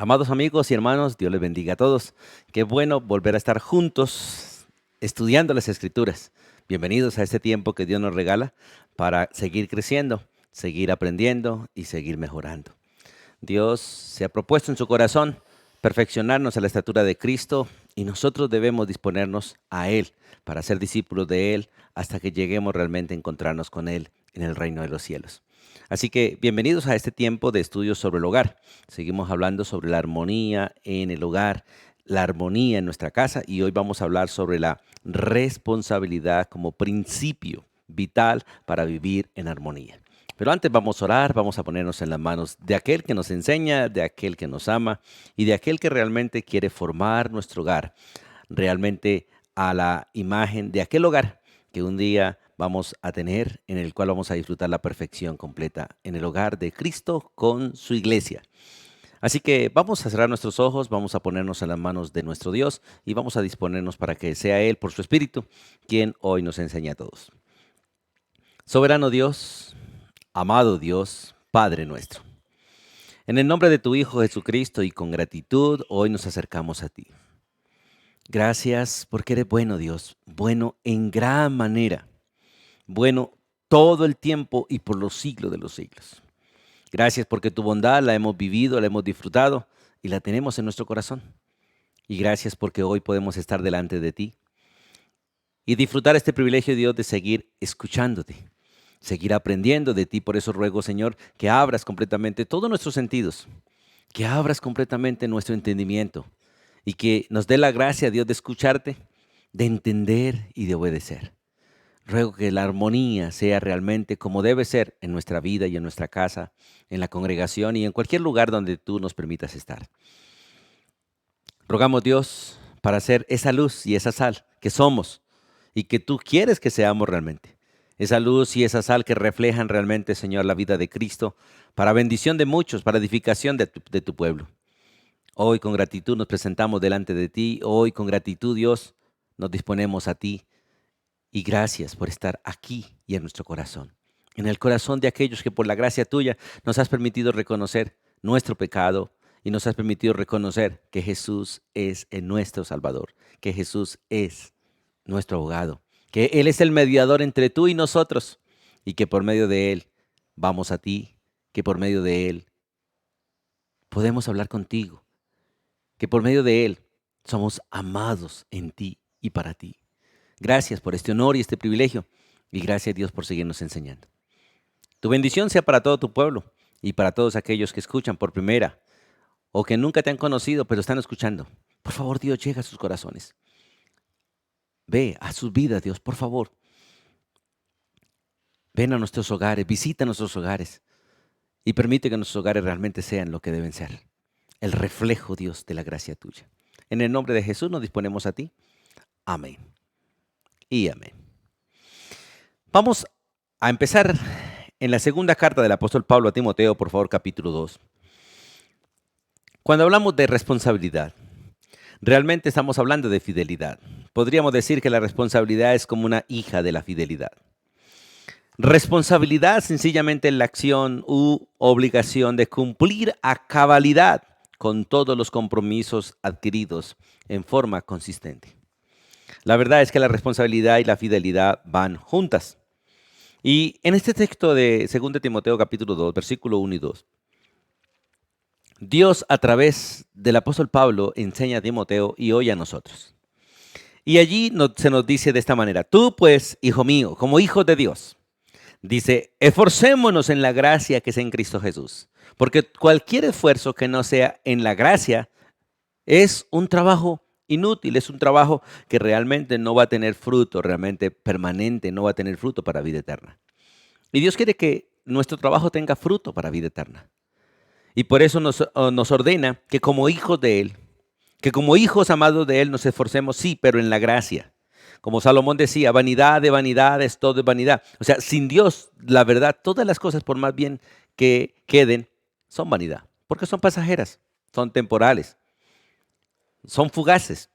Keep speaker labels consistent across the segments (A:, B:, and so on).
A: Amados amigos y hermanos, Dios les bendiga a todos. Qué bueno volver a estar juntos estudiando las Escrituras. Bienvenidos a este tiempo que Dios nos regala para seguir creciendo, seguir aprendiendo y seguir mejorando. Dios se ha propuesto en su corazón perfeccionarnos a la estatura de Cristo y nosotros debemos disponernos a Él para ser discípulos de Él hasta que lleguemos realmente a encontrarnos con Él en el reino de los cielos. Así que bienvenidos a este tiempo de estudios sobre el hogar. Seguimos hablando sobre la armonía en el hogar, la armonía en nuestra casa y hoy vamos a hablar sobre la responsabilidad como principio vital para vivir en armonía. Pero antes vamos a orar, vamos a ponernos en las manos de aquel que nos enseña, de aquel que nos ama y de aquel que realmente quiere formar nuestro hogar, realmente a la imagen de aquel hogar que un día vamos a tener, en el cual vamos a disfrutar la perfección completa en el hogar de Cristo con su iglesia. Así que vamos a cerrar nuestros ojos, vamos a ponernos en las manos de nuestro Dios y vamos a disponernos para que sea Él por su Espíritu quien hoy nos enseñe a todos. Soberano Dios, amado Dios, Padre nuestro, en el nombre de tu Hijo Jesucristo y con gratitud hoy nos acercamos a ti. Gracias porque eres bueno, Dios, bueno en gran manera, bueno todo el tiempo y por los siglos de los siglos. Gracias porque tu bondad la hemos vivido, la hemos disfrutado y la tenemos en nuestro corazón. Y gracias porque hoy podemos estar delante de ti y disfrutar este privilegio, Dios, de seguir escuchándote, seguir aprendiendo de ti. Por eso ruego, Señor, que abras completamente todos nuestros sentidos, que abras completamente nuestro entendimiento y que nos dé la gracia, Dios, de escucharte, de entender y de obedecer. Ruego que la armonía sea realmente como debe ser en nuestra vida y en nuestra casa, en la congregación y en cualquier lugar donde tú nos permitas estar. Rogamos, Dios, para ser esa luz y esa sal que somos y que tú quieres que seamos realmente. Esa luz y esa sal que reflejan realmente, Señor, la vida de Cristo para bendición de muchos, para edificación de tu pueblo. Hoy con gratitud nos presentamos delante de ti. Hoy con gratitud, Dios, nos disponemos a ti. Y gracias por estar aquí y en nuestro corazón, en el corazón de aquellos que por la gracia tuya nos has permitido reconocer nuestro pecado y nos has permitido reconocer que Jesús es nuestro Salvador, que Jesús es nuestro abogado, que Él es el mediador entre tú y nosotros y que por medio de Él vamos a ti, que por medio de Él podemos hablar contigo, que por medio de Él somos amados en ti y para ti. Gracias por este honor y este privilegio. Y gracias, Dios, por seguirnos enseñando. Tu bendición sea para todo tu pueblo y para todos aquellos que escuchan por primera o que nunca te han conocido, pero están escuchando. Por favor, Dios, llega a sus corazones. Ve a sus vidas, Dios, por favor. Ven a nuestros hogares, visita nuestros hogares y permite que nuestros hogares realmente sean lo que deben ser. El reflejo, Dios, de la gracia tuya. En el nombre de Jesús nos disponemos a ti. Amén. Y amén. Vamos a empezar en la segunda carta del apóstol Pablo a Timoteo, por favor, capítulo 2. Cuando hablamos de responsabilidad, realmente estamos hablando de fidelidad. Podríamos decir que la responsabilidad es como una hija de la fidelidad. Responsabilidad sencillamente es la acción u obligación de cumplir a cabalidad con todos los compromisos adquiridos en forma consistente. La verdad es que la responsabilidad y la fidelidad van juntas. Y en este texto de 2 Timoteo capítulo 2, versículo 1 y 2, Dios a través del apóstol Pablo enseña a Timoteo y hoy a nosotros. Y allí se nos dice de esta manera: tú pues, hijo mío, como hijos de Dios, dice, esforcémonos en la gracia que es en Cristo Jesús. Porque cualquier esfuerzo que no sea en la gracia es un trabajo inútil, es un trabajo que realmente no va a tener fruto, realmente permanente, no va a tener fruto para vida eterna. Y Dios quiere que nuestro trabajo tenga fruto para vida eterna. Y por eso nos ordena que como hijos de Él, que como hijos amados de Él nos esforcemos, sí, pero en la gracia. Como Salomón decía, vanidad de vanidades, todo es vanidad. O sea, sin Dios, la verdad, todas las cosas, por más bien que queden, son vanidad, porque son pasajeras, son temporales, son fugaces.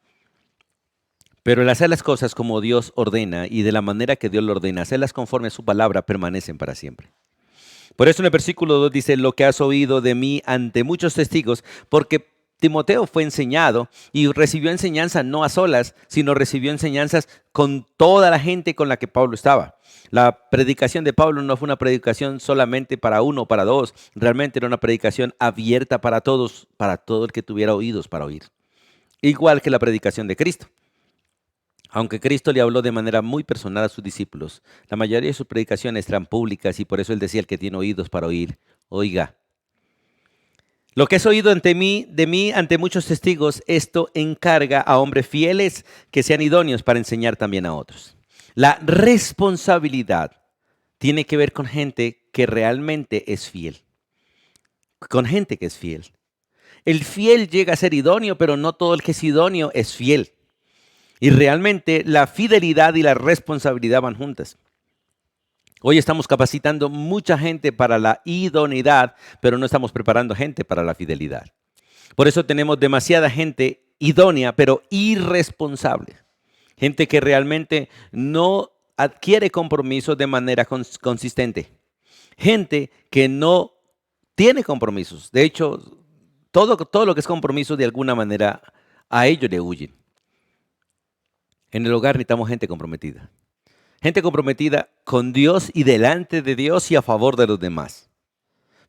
A: Pero el hacer las cosas como Dios ordena y de la manera que Dios lo ordena, hacerlas conforme a su palabra, permanecen para siempre. Por eso en el versículo 2 dice, lo que has oído de mí ante muchos testigos, porque Timoteo fue enseñado y recibió enseñanza no a solas, sino recibió enseñanzas con toda la gente con la que Pablo estaba. La predicación de Pablo no fue una predicación solamente para uno o para dos, realmente era una predicación abierta para todos, para todo el que tuviera oídos para oír. Igual que la predicación de Cristo. Aunque Cristo le habló de manera muy personal a sus discípulos, la mayoría de sus predicaciones eran públicas y por eso él decía: el que tiene oídos para oír, oiga. Lo que has oído de mí ante muchos testigos, esto encarga a hombres fieles que sean idóneos para enseñar también a otros. La responsabilidad tiene que ver con gente que realmente es fiel. Con gente que es fiel. El fiel llega a ser idóneo, pero no todo el que es idóneo es fiel. Y realmente la fidelidad y la responsabilidad van juntas. Hoy estamos capacitando mucha gente para la idoneidad, pero no estamos preparando gente para la fidelidad. Por eso tenemos demasiada gente idónea, pero irresponsable. Gente que realmente no adquiere compromisos de manera consistente. Gente que no tiene compromisos. De hecho, todo lo que es compromiso de alguna manera a ellos le huyen. En el hogar necesitamos gente comprometida. Gente comprometida con Dios y delante de Dios y a favor de los demás.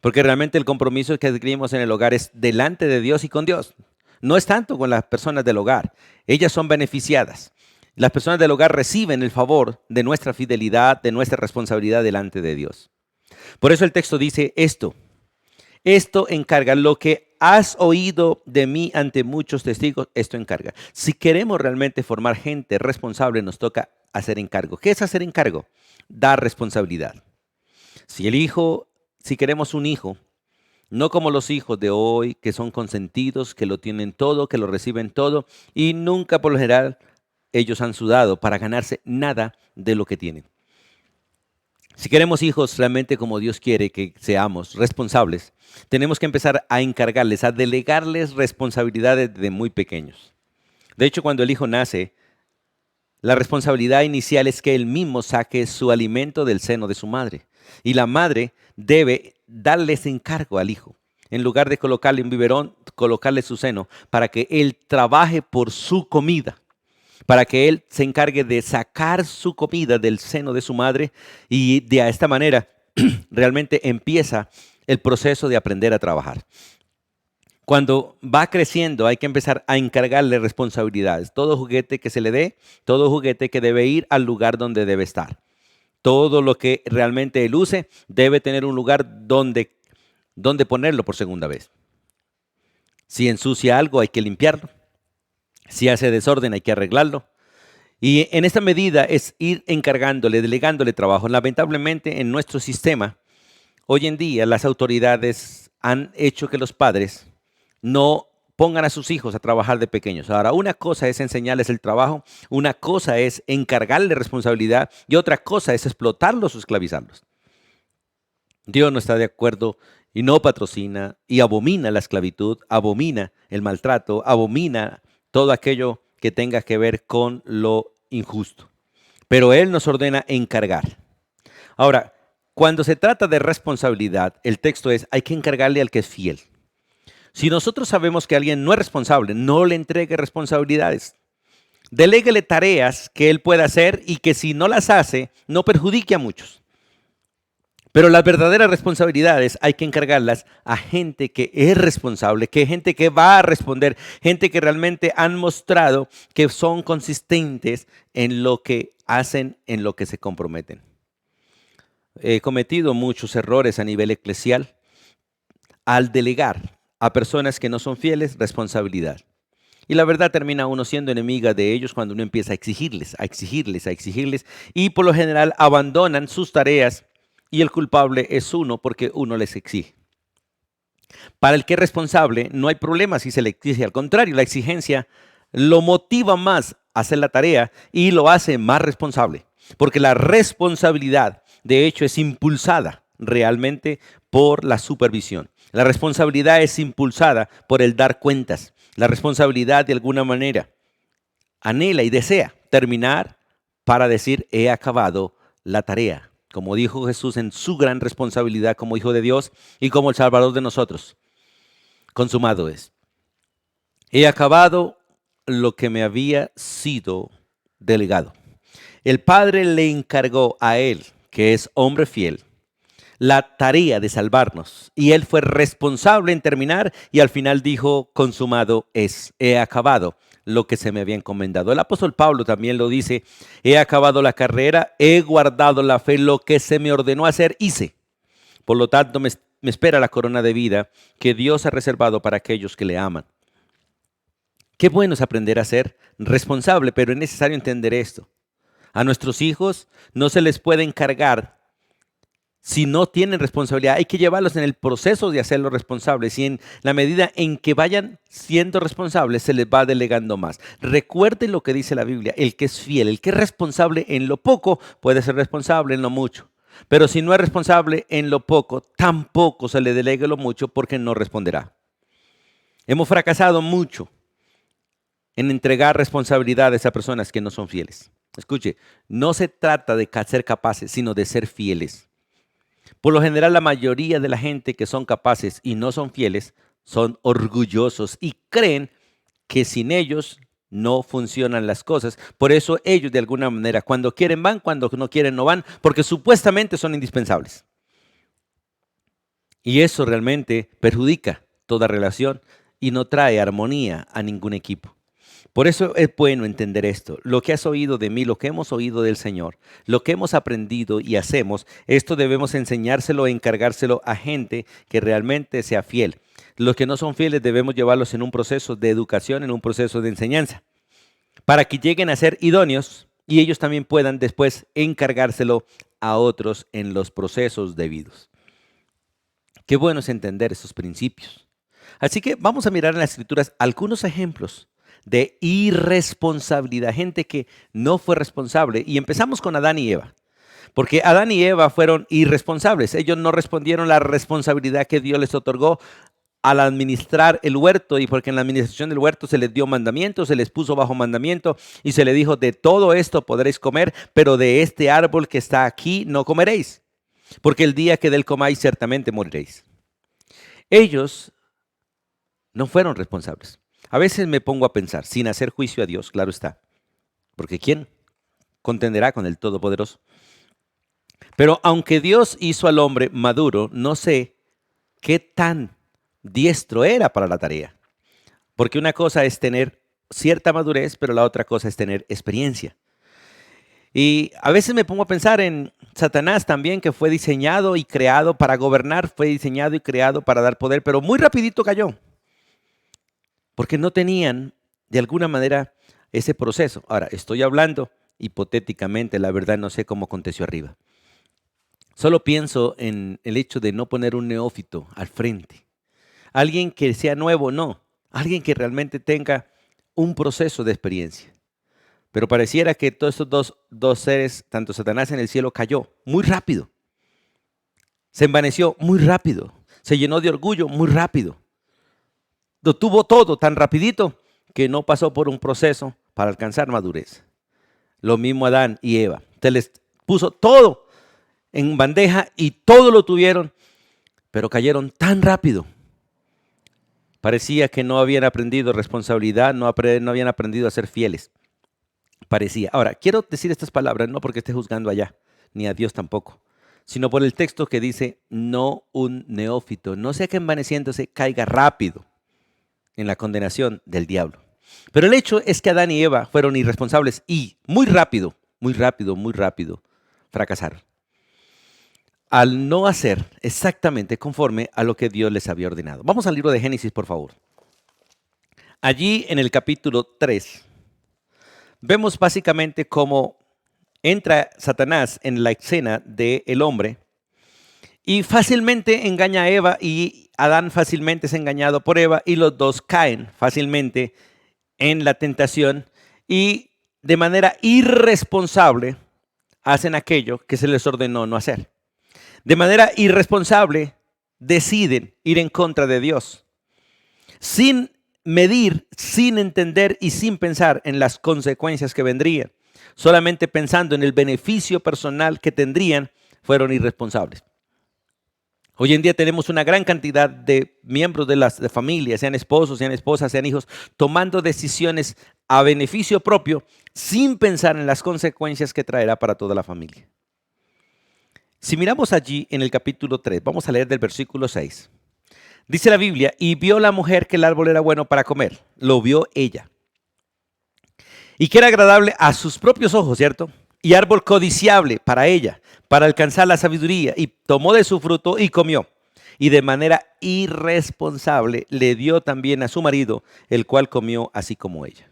A: Porque realmente el compromiso que adquirimos en el hogar es delante de Dios y con Dios. No es tanto con las personas del hogar. Ellas son beneficiadas. Las personas del hogar reciben el favor de nuestra fidelidad, de nuestra responsabilidad delante de Dios. Por eso el texto dice esto. Esto encarga lo que has oído de mí ante muchos testigos, esto encarga. Si queremos realmente formar gente responsable, nos toca hacer encargo. ¿Qué es hacer encargo? Dar responsabilidad. Si queremos un hijo, no como los hijos de hoy, que son consentidos, que lo tienen todo, que lo reciben todo, y nunca por lo general ellos han sudado para ganarse nada de lo que tienen. Si queremos hijos realmente como Dios quiere que seamos responsables, tenemos que empezar a encargarles, a delegarles responsabilidades de muy pequeños. De hecho, cuando el hijo nace, la responsabilidad inicial es que él mismo saque su alimento del seno de su madre. Y la madre debe darles encargo al hijo. En lugar de colocarle un biberón, colocarle su seno para que él trabaje por su comida. Para que él se encargue de sacar su comida del seno de su madre y de esta manera realmente empieza el proceso de aprender a trabajar. Cuando va creciendo hay que empezar a encargarle responsabilidades. Todo juguete que se le dé, todo juguete que debe ir al lugar donde debe estar. Todo lo que realmente él use debe tener un lugar donde ponerlo por segunda vez. Si ensucia algo hay que limpiarlo. Si hace desorden hay que arreglarlo. Y en esta medida es ir encargándole, delegándole trabajo. Lamentablemente en nuestro sistema, hoy en día las autoridades han hecho que los padres no pongan a sus hijos a trabajar de pequeños. Ahora, una cosa es enseñarles el trabajo, una cosa es encargarle responsabilidad y otra cosa es explotarlos o esclavizarlos. Dios no está de acuerdo y no patrocina y abomina la esclavitud, abomina el maltrato, abomina todo aquello que tenga que ver con lo injusto. Pero Él nos ordena encargar. Ahora, cuando se trata de responsabilidad, el texto es, hay que encargarle al que es fiel. Si nosotros sabemos que alguien no es responsable, no le entregue responsabilidades. Deléguele tareas que él pueda hacer y que si no las hace, no perjudique a muchos. Pero las verdaderas responsabilidades hay que encargarlas a gente que es responsable, que gente que va a responder, gente que realmente han mostrado que son consistentes en lo que hacen, en lo que se comprometen. He cometido muchos errores a nivel eclesial al delegar a personas que no son fieles responsabilidad. Y la verdad termina uno siendo enemiga de ellos cuando uno empieza a exigirles, a exigirles, a exigirles y por lo general abandonan sus tareas. Y el culpable es uno porque uno les exige. Para el que es responsable no hay problema si se le exige. Al contrario, la exigencia lo motiva más a hacer la tarea y lo hace más responsable. Porque la responsabilidad, de hecho, es impulsada realmente por la supervisión. La responsabilidad es impulsada por el dar cuentas. La responsabilidad de alguna manera anhela y desea terminar para decir, he acabado la tarea. Como dijo Jesús en su gran responsabilidad como Hijo de Dios y como el Salvador de nosotros. Consumado es. He acabado lo que me había sido delegado. El Padre le encargó a él, que es hombre fiel, la tarea de salvarnos. Y él fue responsable en terminar y al final dijo, consumado es, he acabado lo que se me había encomendado. El apóstol Pablo también lo dice, he acabado la carrera, he guardado la fe, lo que se me ordenó hacer, hice. Por lo tanto, me espera la corona de vida que Dios ha reservado para aquellos que le aman. Qué bueno es aprender a ser responsable, pero es necesario entender esto. A nuestros hijos no se les puede encargar si no tienen responsabilidad. Hay que llevarlos en el proceso de hacerlos responsables y en la medida en que vayan siendo responsables se les va delegando más. Recuerden lo que dice la Biblia, el que es fiel, el que es responsable en lo poco puede ser responsable en lo mucho. Pero si no es responsable en lo poco, tampoco se le delegue lo mucho porque no responderá. Hemos fracasado mucho en entregar responsabilidades a personas que no son fieles. Escuche, no se trata de ser capaces, sino de ser fieles. Por lo general, la mayoría de la gente que son capaces y no son fieles son orgullosos y creen que sin ellos no funcionan las cosas. Por eso ellos de alguna manera, cuando quieren van, cuando no quieren no van, porque supuestamente son indispensables. Y eso realmente perjudica toda relación y no trae armonía a ningún equipo. Por eso es bueno entender esto. Lo que has oído de mí, lo que hemos oído del Señor, lo que hemos aprendido y hacemos, esto debemos enseñárselo e encargárselo a gente que realmente sea fiel. Los que no son fieles debemos llevarlos en un proceso de educación, en un proceso de enseñanza, para que lleguen a ser idóneos y ellos también puedan después encargárselo a otros en los procesos debidos. Qué bueno es entender esos principios. Así que vamos a mirar en las Escrituras algunos ejemplos de irresponsabilidad, gente que no fue responsable. Y empezamos con Adán y Eva, porque Adán y Eva fueron irresponsables. Ellos no respondieron la responsabilidad que Dios les otorgó al administrar el huerto, y porque en la administración del huerto se les dio mandamiento, se les puso bajo mandamiento y se les dijo, de todo esto podréis comer, pero de este árbol que está aquí no comeréis, porque el día que de él comáis ciertamente moriréis. Ellos no fueron responsables. A veces me pongo a pensar, sin hacer juicio a Dios, claro está, porque ¿quién contenderá con el Todopoderoso? Pero aunque Dios hizo al hombre maduro, no sé qué tan diestro era para la tarea. Porque una cosa es tener cierta madurez, pero la otra cosa es tener experiencia. Y a veces me pongo a pensar en Satanás también, que fue diseñado y creado para gobernar, fue diseñado y creado para dar poder, pero muy rapidito cayó. Porque no tenían de alguna manera ese proceso. Ahora, estoy hablando hipotéticamente, la verdad no sé cómo aconteció arriba. Solo pienso en el hecho de no poner un neófito al frente. Alguien que sea nuevo, no. Alguien que realmente tenga un proceso de experiencia. Pero pareciera que todos estos dos seres, tanto Satanás en el cielo, cayó muy rápido. Se envaneció muy rápido. Se llenó de orgullo muy rápido. Lo tuvo todo tan rapidito que no pasó por un proceso para alcanzar madurez. Lo mismo Adán y Eva. Se les puso todo en bandeja y todo lo tuvieron, pero cayeron tan rápido. Parecía que no habían aprendido responsabilidad, no habían aprendido a ser fieles. Parecía. Ahora, quiero decir estas palabras no porque esté juzgando allá, ni a Dios tampoco, sino por el texto que dice, no un neófito, no sea que envaneciéndose caiga rápido en la condenación del diablo. Pero el hecho es que Adán y Eva fueron irresponsables y muy rápido fracasaron. Al no hacer exactamente conforme a lo que Dios les había ordenado. Vamos al libro de Génesis, por favor. Allí en el capítulo 3, vemos básicamente cómo entra Satanás en la escena del hombre y fácilmente engaña a Eva y Adán fácilmente es engañado por Eva y los dos caen fácilmente en la tentación y de manera irresponsable hacen aquello que se les ordenó no hacer. De manera irresponsable deciden ir en contra de Dios, sin medir, sin entender y sin pensar en las consecuencias que vendrían. Solamente pensando en el beneficio personal que tendrían, fueron irresponsables. Hoy en día tenemos una gran cantidad de miembros de las de familias, sean esposos, sean esposas, sean hijos, tomando decisiones a beneficio propio sin pensar en las consecuencias que traerá para toda la familia. Si miramos allí en el capítulo 3, vamos a leer del versículo 6. Dice la Biblia, y vio la mujer que el árbol era bueno para comer, lo vio ella, y que era agradable a sus propios ojos, ¿cierto? Y árbol codiciable para ella, para alcanzar la sabiduría, y tomó de su fruto y comió. Y de manera irresponsable le dio también a su marido, el cual comió así como ella.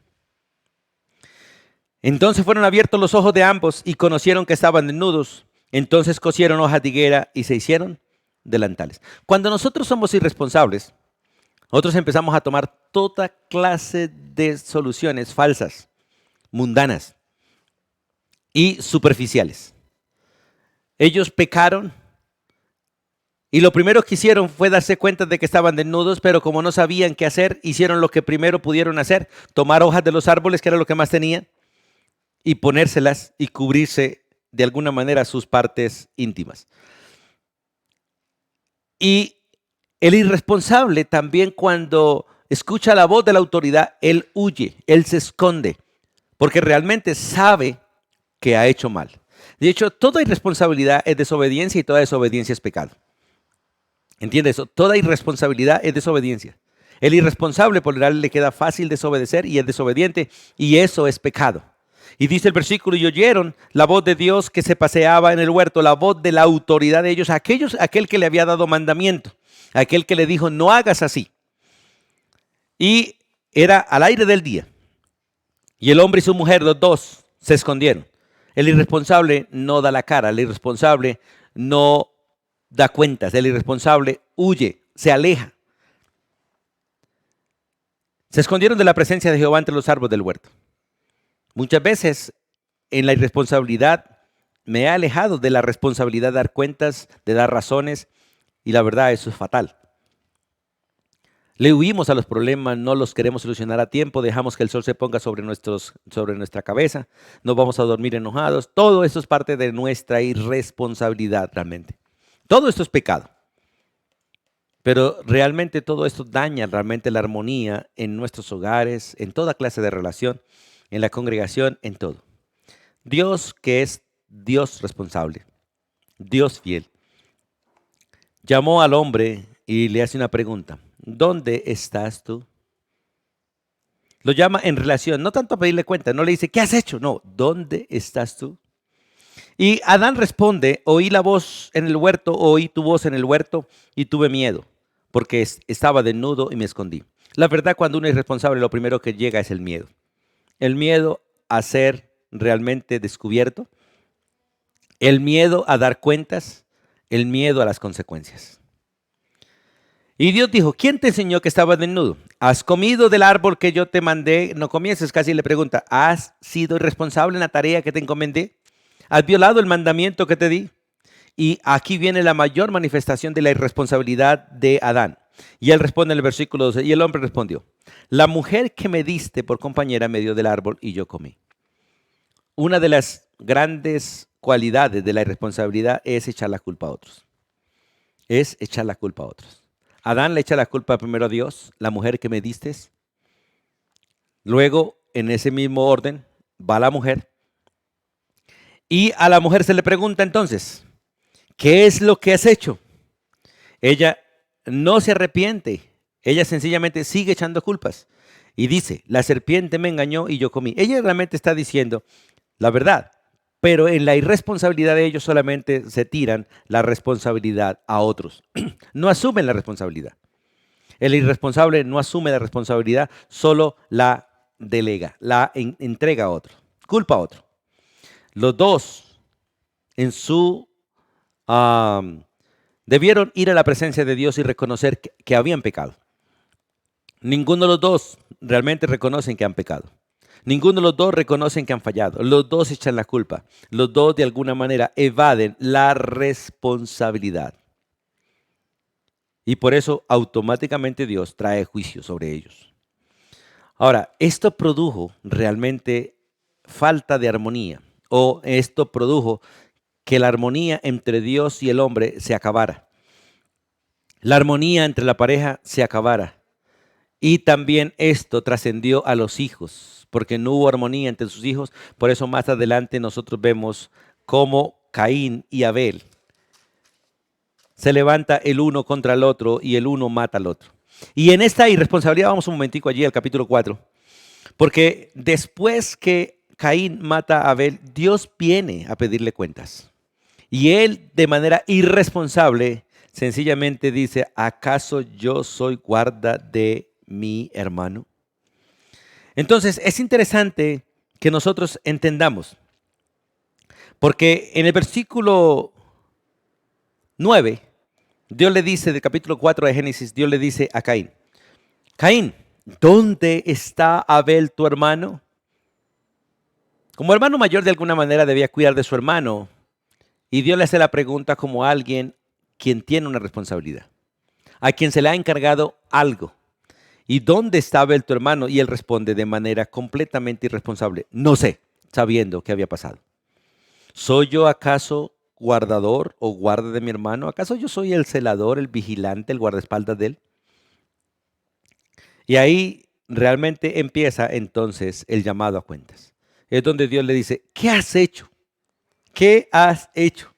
A: Entonces fueron abiertos los ojos de ambos y conocieron que estaban desnudos. Entonces cosieron hojas de higuera y se hicieron delantales. Cuando nosotros somos irresponsables, nosotros empezamos a tomar toda clase de soluciones falsas, mundanas y superficiales. Ellos pecaron y lo primero que hicieron fue darse cuenta de que estaban desnudos, pero como no sabían qué hacer, hicieron lo que primero pudieron hacer, tomar hojas de los árboles, que era lo que más tenían, y ponérselas y cubrirse de alguna manera sus partes íntimas. Y el irresponsable también, cuando escucha la voz de la autoridad, él huye, él se esconde, porque realmente sabe que ha hecho mal. De hecho, toda irresponsabilidad es desobediencia y toda desobediencia es pecado. ¿Entiende eso? Toda irresponsabilidad es desobediencia. El irresponsable, por lo general, le queda fácil desobedecer y es desobediente, y eso es pecado. Y dice el versículo, y oyeron la voz de Dios que se paseaba en el huerto, la voz de la autoridad de ellos, aquel que le había dado mandamiento, aquel que le dijo, no hagas así. Y era al aire del día. Y el hombre y su mujer, los dos, se escondieron. El irresponsable no da la cara, el irresponsable no da cuentas, el irresponsable huye, se aleja. Se escondieron de la presencia de Jehová entre los árboles del huerto. Muchas veces en la irresponsabilidad me he alejado de la responsabilidad de dar cuentas, de dar razones, y la verdad eso es fatal. Le huimos a los problemas, no los queremos solucionar a tiempo, dejamos que el sol se ponga sobre nuestra cabeza, nos vamos a dormir enojados. Todo eso es parte de nuestra irresponsabilidad realmente. Todo esto es pecado. Pero realmente todo esto daña realmente la armonía en nuestros hogares, en toda clase de relación, en la congregación, en todo. Dios, que es Dios responsable, Dios fiel, llamó al hombre y le hace una pregunta. ¿Dónde estás tú? Lo llama en relación, no tanto a pedirle cuenta, no le dice, ¿qué has hecho? No, ¿dónde estás tú? Y Adán responde, oí la voz en el huerto, oí tu voz en el huerto y tuve miedo, porque estaba desnudo y me escondí. La verdad, cuando uno es responsable, lo primero que llega es el miedo. El miedo a ser realmente descubierto, el miedo a dar cuentas, el miedo a las consecuencias. Y Dios dijo, ¿quién te enseñó que estabas desnudo? ¿Has comido del árbol que yo te mandé? No comieses. Casi le pregunta, ¿has sido irresponsable en la tarea que te encomendé? ¿Has violado el mandamiento que te di? Y aquí viene la mayor manifestación de la irresponsabilidad de Adán. Y él responde en el versículo 12, y el hombre respondió, la mujer que me diste por compañera me dio del árbol y yo comí. Una de las grandes cualidades de la irresponsabilidad es echar la culpa a otros. Es echar la culpa a otros. Adán le echa la culpa primero a Dios, la mujer que me diste. Luego, en ese mismo orden, va la mujer. Y a la mujer se le pregunta entonces, ¿qué es lo que has hecho? Ella no se arrepiente. Ella sencillamente sigue echando culpas. Y dice, la serpiente me engañó y yo comí. Ella realmente está diciendo la verdad. Pero en la irresponsabilidad de ellos solamente se tiran la responsabilidad a otros. No asumen la responsabilidad. El irresponsable no asume la responsabilidad, solo la delega, la entrega a otro, culpa a otro. Los dos en su debieron ir a la presencia de Dios y reconocer que habían pecado. Ninguno de los dos realmente reconocen que han pecado. Ninguno de los dos reconocen que han fallado. Los dos echan la culpa. Los dos de alguna manera evaden la responsabilidad. Y por eso automáticamente Dios trae juicio sobre ellos. Ahora, esto produjo realmente falta de armonía, o esto produjo que la armonía entre Dios y el hombre se acabara. la armonía entre la pareja se acabara. Y también esto trascendió a los hijos, porque no hubo armonía entre sus hijos. Por eso más adelante nosotros vemos cómo Caín y Abel se levanta el uno contra el otro y el uno mata al otro. Y en esta irresponsabilidad, vamos un momentico allí al capítulo 4, porque después que Caín mata a Abel, Dios viene a pedirle cuentas. Y él, de manera irresponsable, sencillamente dice, ¿acaso yo soy guarda de mi hermano? Entonces, es interesante que nosotros entendamos, porque en el versículo 9, Dios le dice, del capítulo 4 de Génesis, Dios le dice a Caín, Caín, ¿dónde está Abel tu hermano? Como hermano mayor de alguna manera debía cuidar de su hermano, y Dios le hace la pregunta como a alguien quien tiene una responsabilidad, a quien se le ha encargado algo. ¿Y dónde está Abel tu hermano? Y él responde de manera completamente irresponsable, no sé, sabiendo qué había pasado. ¿Soy yo acaso guardador o guarda de mi hermano? ¿Acaso yo soy el celador, el vigilante, el guardaespaldas de él? Y ahí realmente empieza entonces el llamado a cuentas. Es donde Dios le dice, ¿qué has hecho? ¿Qué has hecho?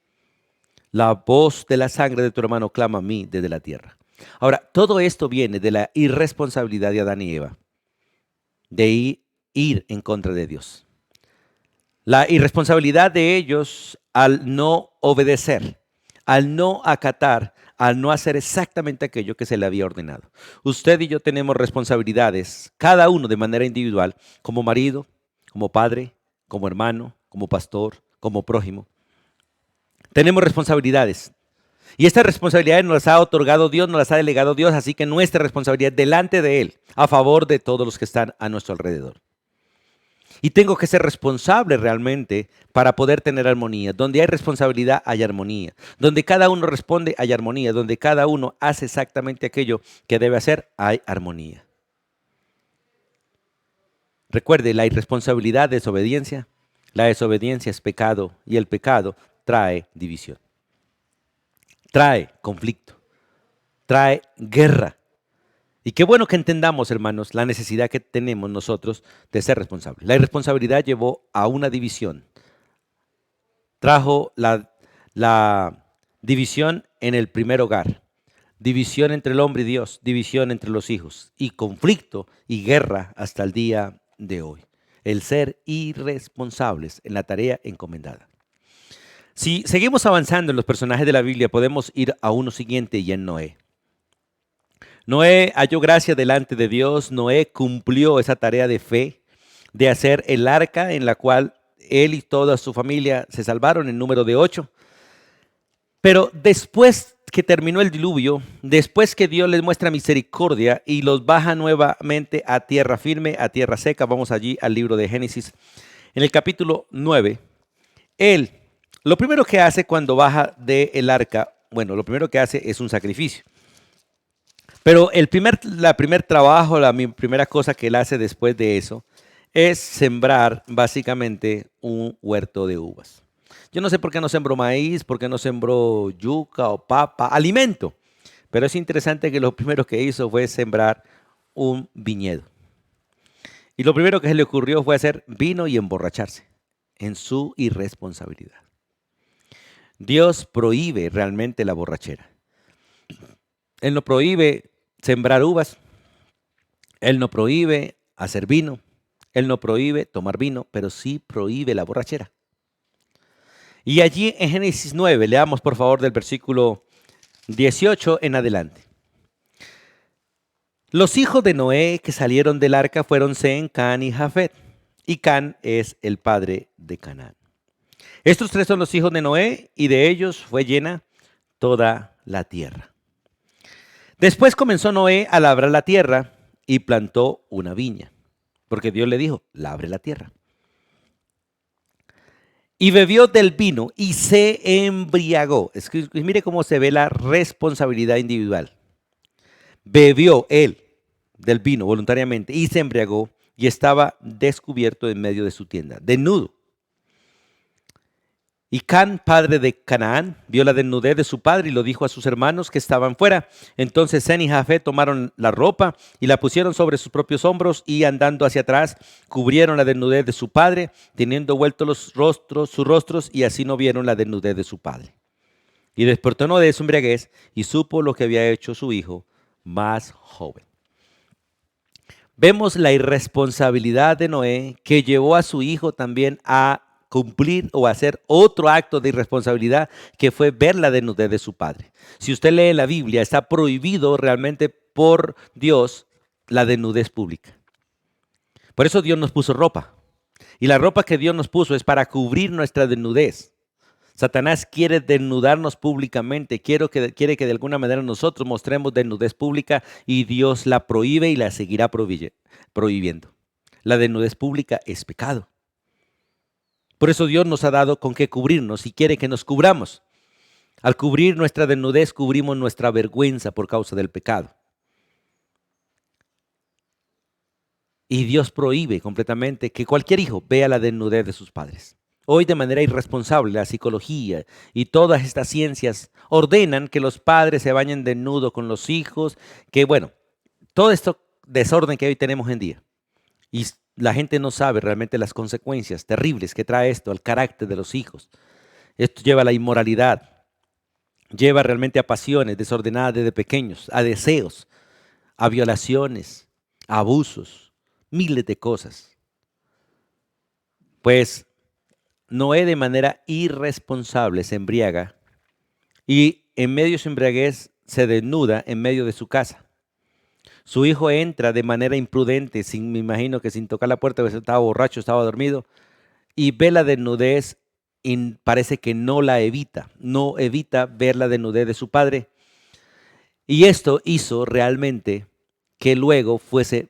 A: La voz de la sangre de tu hermano clama a mí desde la tierra. Ahora, todo esto viene de la irresponsabilidad de Adán y Eva, de ir en contra de Dios. La irresponsabilidad de ellos al no obedecer, al no acatar, al no hacer exactamente aquello que se le había ordenado. Usted y yo tenemos responsabilidades, cada uno de manera individual, como marido, como padre, como hermano, como pastor, como prójimo. Tenemos responsabilidades. Y estas responsabilidades nos las ha otorgado Dios, nos las ha delegado Dios, así que nuestra responsabilidad es delante de Él, a favor de todos los que están a nuestro alrededor. Y tengo que ser responsable realmente para poder tener armonía. Donde hay responsabilidad hay armonía. Donde cada uno responde hay armonía. Donde cada uno hace exactamente aquello que debe hacer hay armonía. Recuerde, la irresponsabilidad es desobediencia. La desobediencia es pecado y el pecado trae división. Trae conflicto. Trae guerra. Y qué bueno que entendamos, hermanos, la necesidad que tenemos nosotros de ser responsables. La irresponsabilidad llevó a una división. Trajo la división en el primer hogar, división entre el hombre y Dios, división entre los hijos y conflicto y guerra hasta el día de hoy. El ser irresponsables en la tarea encomendada. Si seguimos avanzando en los personajes de la Biblia, podemos ir a uno siguiente y en Noé. Noé halló gracia delante de Dios, Noé cumplió esa tarea de fe, de hacer el arca en la cual él y toda su familia se salvaron en número de 8. Pero después que terminó el diluvio, después que Dios les muestra misericordia y los baja nuevamente a tierra firme, a tierra seca, vamos allí al libro de Génesis, en el capítulo 9, él, lo primero que hace cuando baja del arca, bueno, lo primero que hace es un sacrificio. Pero la primer trabajo, la primera cosa que él hace después de eso es sembrar básicamente un huerto de uvas. Yo no sé por qué no sembró maíz, por qué no sembró yuca o papa, alimento. Pero es interesante que lo primero que hizo fue sembrar un viñedo. Y lo primero que se le ocurrió fue hacer vino y emborracharse en su irresponsabilidad. Dios prohíbe realmente la borrachera. Él no prohíbe sembrar uvas, Él no prohíbe hacer vino, Él no prohíbe tomar vino, pero sí prohíbe la borrachera. Y allí en Génesis 9, leamos por favor del versículo 18 en adelante. Los hijos de Noé que salieron del arca fueron Sem, Can y Jafet. Y Can es el padre de Canaán. Estos tres son los hijos de Noé y de ellos fue llena toda la tierra. Después comenzó Noé a labrar la tierra y plantó una viña, porque Dios le dijo, labre la tierra. Y bebió del vino y se embriagó. Es que, mire cómo se ve la responsabilidad individual. Bebió él del vino voluntariamente y se embriagó y estaba descubierto en medio de su tienda, desnudo. Y Can, padre de Canaán, vio la desnudez de su padre y lo dijo a sus hermanos que estaban fuera. Entonces Sem y Jafet tomaron la ropa y la pusieron sobre sus propios hombros y andando hacia atrás cubrieron la desnudez de su padre, teniendo vueltos sus rostros, y así no vieron la desnudez de su padre. Y despertó Noé de su embriaguez y supo lo que había hecho su hijo más joven. Vemos la irresponsabilidad de Noé, que llevó a su hijo también a cumplir o hacer otro acto de irresponsabilidad, que fue ver la desnudez de su padre. Si usted lee la Biblia, está prohibido realmente por Dios la desnudez pública. Por eso Dios nos puso ropa. Y la ropa que Dios nos puso es para cubrir nuestra desnudez. Satanás quiere desnudarnos públicamente, quiere que de alguna manera nosotros mostremos desnudez pública, y Dios la prohíbe y la seguirá prohibiendo. La desnudez pública es pecado. Por eso Dios nos ha dado con qué cubrirnos y quiere que nos cubramos. Al cubrir nuestra desnudez, cubrimos nuestra vergüenza por causa del pecado. Y Dios prohíbe completamente que cualquier hijo vea la desnudez de sus padres. Hoy, de manera irresponsable, la psicología y todas estas ciencias ordenan que los padres se bañen desnudos con los hijos, que bueno, todo esto desorden que hoy tenemos en día. Y la gente no sabe realmente las consecuencias terribles que trae esto al carácter de los hijos. Esto lleva a la inmoralidad, lleva realmente a pasiones desordenadas desde pequeños, a deseos, a violaciones, a abusos, miles de cosas. Pues Noé, de manera irresponsable, se embriaga y en medio de su embriaguez se desnuda en medio de su casa. Su hijo entra de manera imprudente, me imagino que sin tocar la puerta, porque estaba borracho, estaba dormido, y ve la desnudez y parece que no evita ver la desnudez de su padre. Y esto hizo realmente que luego fuese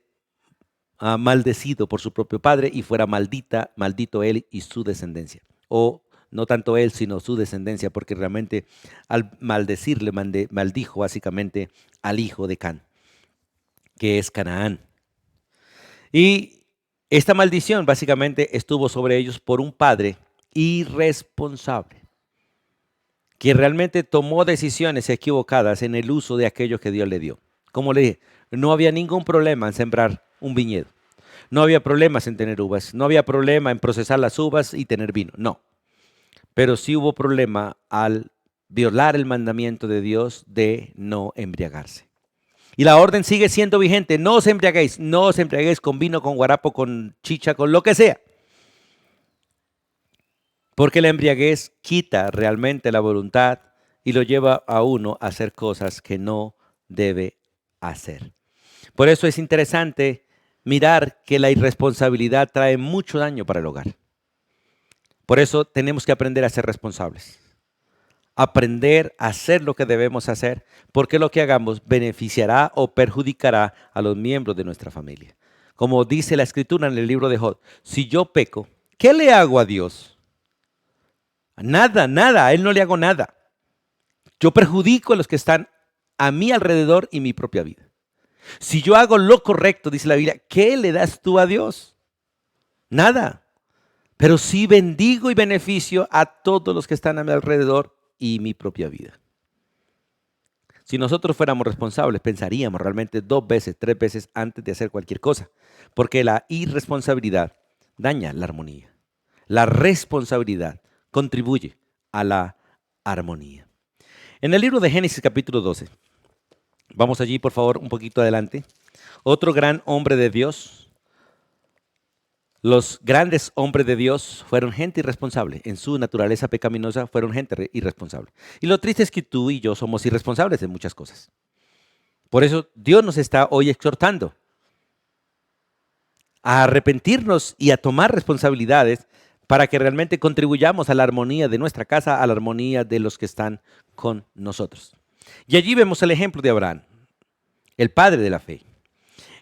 A: maldecido por su propio padre y fuera maldito él y su descendencia. O no tanto él, sino su descendencia, porque realmente al maldecirle maldijo básicamente al hijo de Can, que es Canaán. Y esta maldición básicamente estuvo sobre ellos por un padre irresponsable, que realmente tomó decisiones equivocadas en el uso de aquello que Dios le dio. Como le dije, no había ningún problema en sembrar un viñedo. No había problemas en tener uvas. No había problema en procesar las uvas y tener vino. No. Pero sí hubo problema al violar el mandamiento de Dios de no embriagarse. Y la orden sigue siendo vigente. No os embriaguéis. No os embriaguéis con vino, con guarapo, con chicha, con lo que sea. Porque la embriaguez quita realmente la voluntad y lo lleva a uno a hacer cosas que no debe hacer. Por eso es interesante mirar que la irresponsabilidad trae mucho daño para el hogar. Por eso tenemos que aprender a ser responsables. Aprender a hacer lo que debemos hacer, porque lo que hagamos beneficiará o perjudicará a los miembros de nuestra familia. Como dice la Escritura en el libro de Job, si yo peco, ¿qué le hago a Dios? Nada, a Él no le hago nada. Yo perjudico a los que están a mi alrededor y mi propia vida. Si yo hago lo correcto, dice la Biblia, ¿qué le das tú a Dios? Nada. Pero sí bendigo y beneficio a todos los que están a mi alrededor y mi propia vida. Si nosotros fuéramos responsables, pensaríamos realmente 2 veces, 3 veces antes de hacer cualquier cosa, porque la irresponsabilidad daña la armonía. La responsabilidad contribuye a la armonía. En el libro de Génesis capítulo 12, vamos allí por favor un poquito adelante, otro gran hombre de Dios. Los grandes hombres de Dios fueron gente irresponsable. En su naturaleza pecaminosa fueron gente irresponsable. Y lo triste es que tú y yo somos irresponsables de muchas cosas. Por eso Dios nos está hoy exhortando a arrepentirnos y a tomar responsabilidades para que realmente contribuyamos a la armonía de nuestra casa, a la armonía de los que están con nosotros. Y allí vemos el ejemplo de Abraham, el padre de la fe.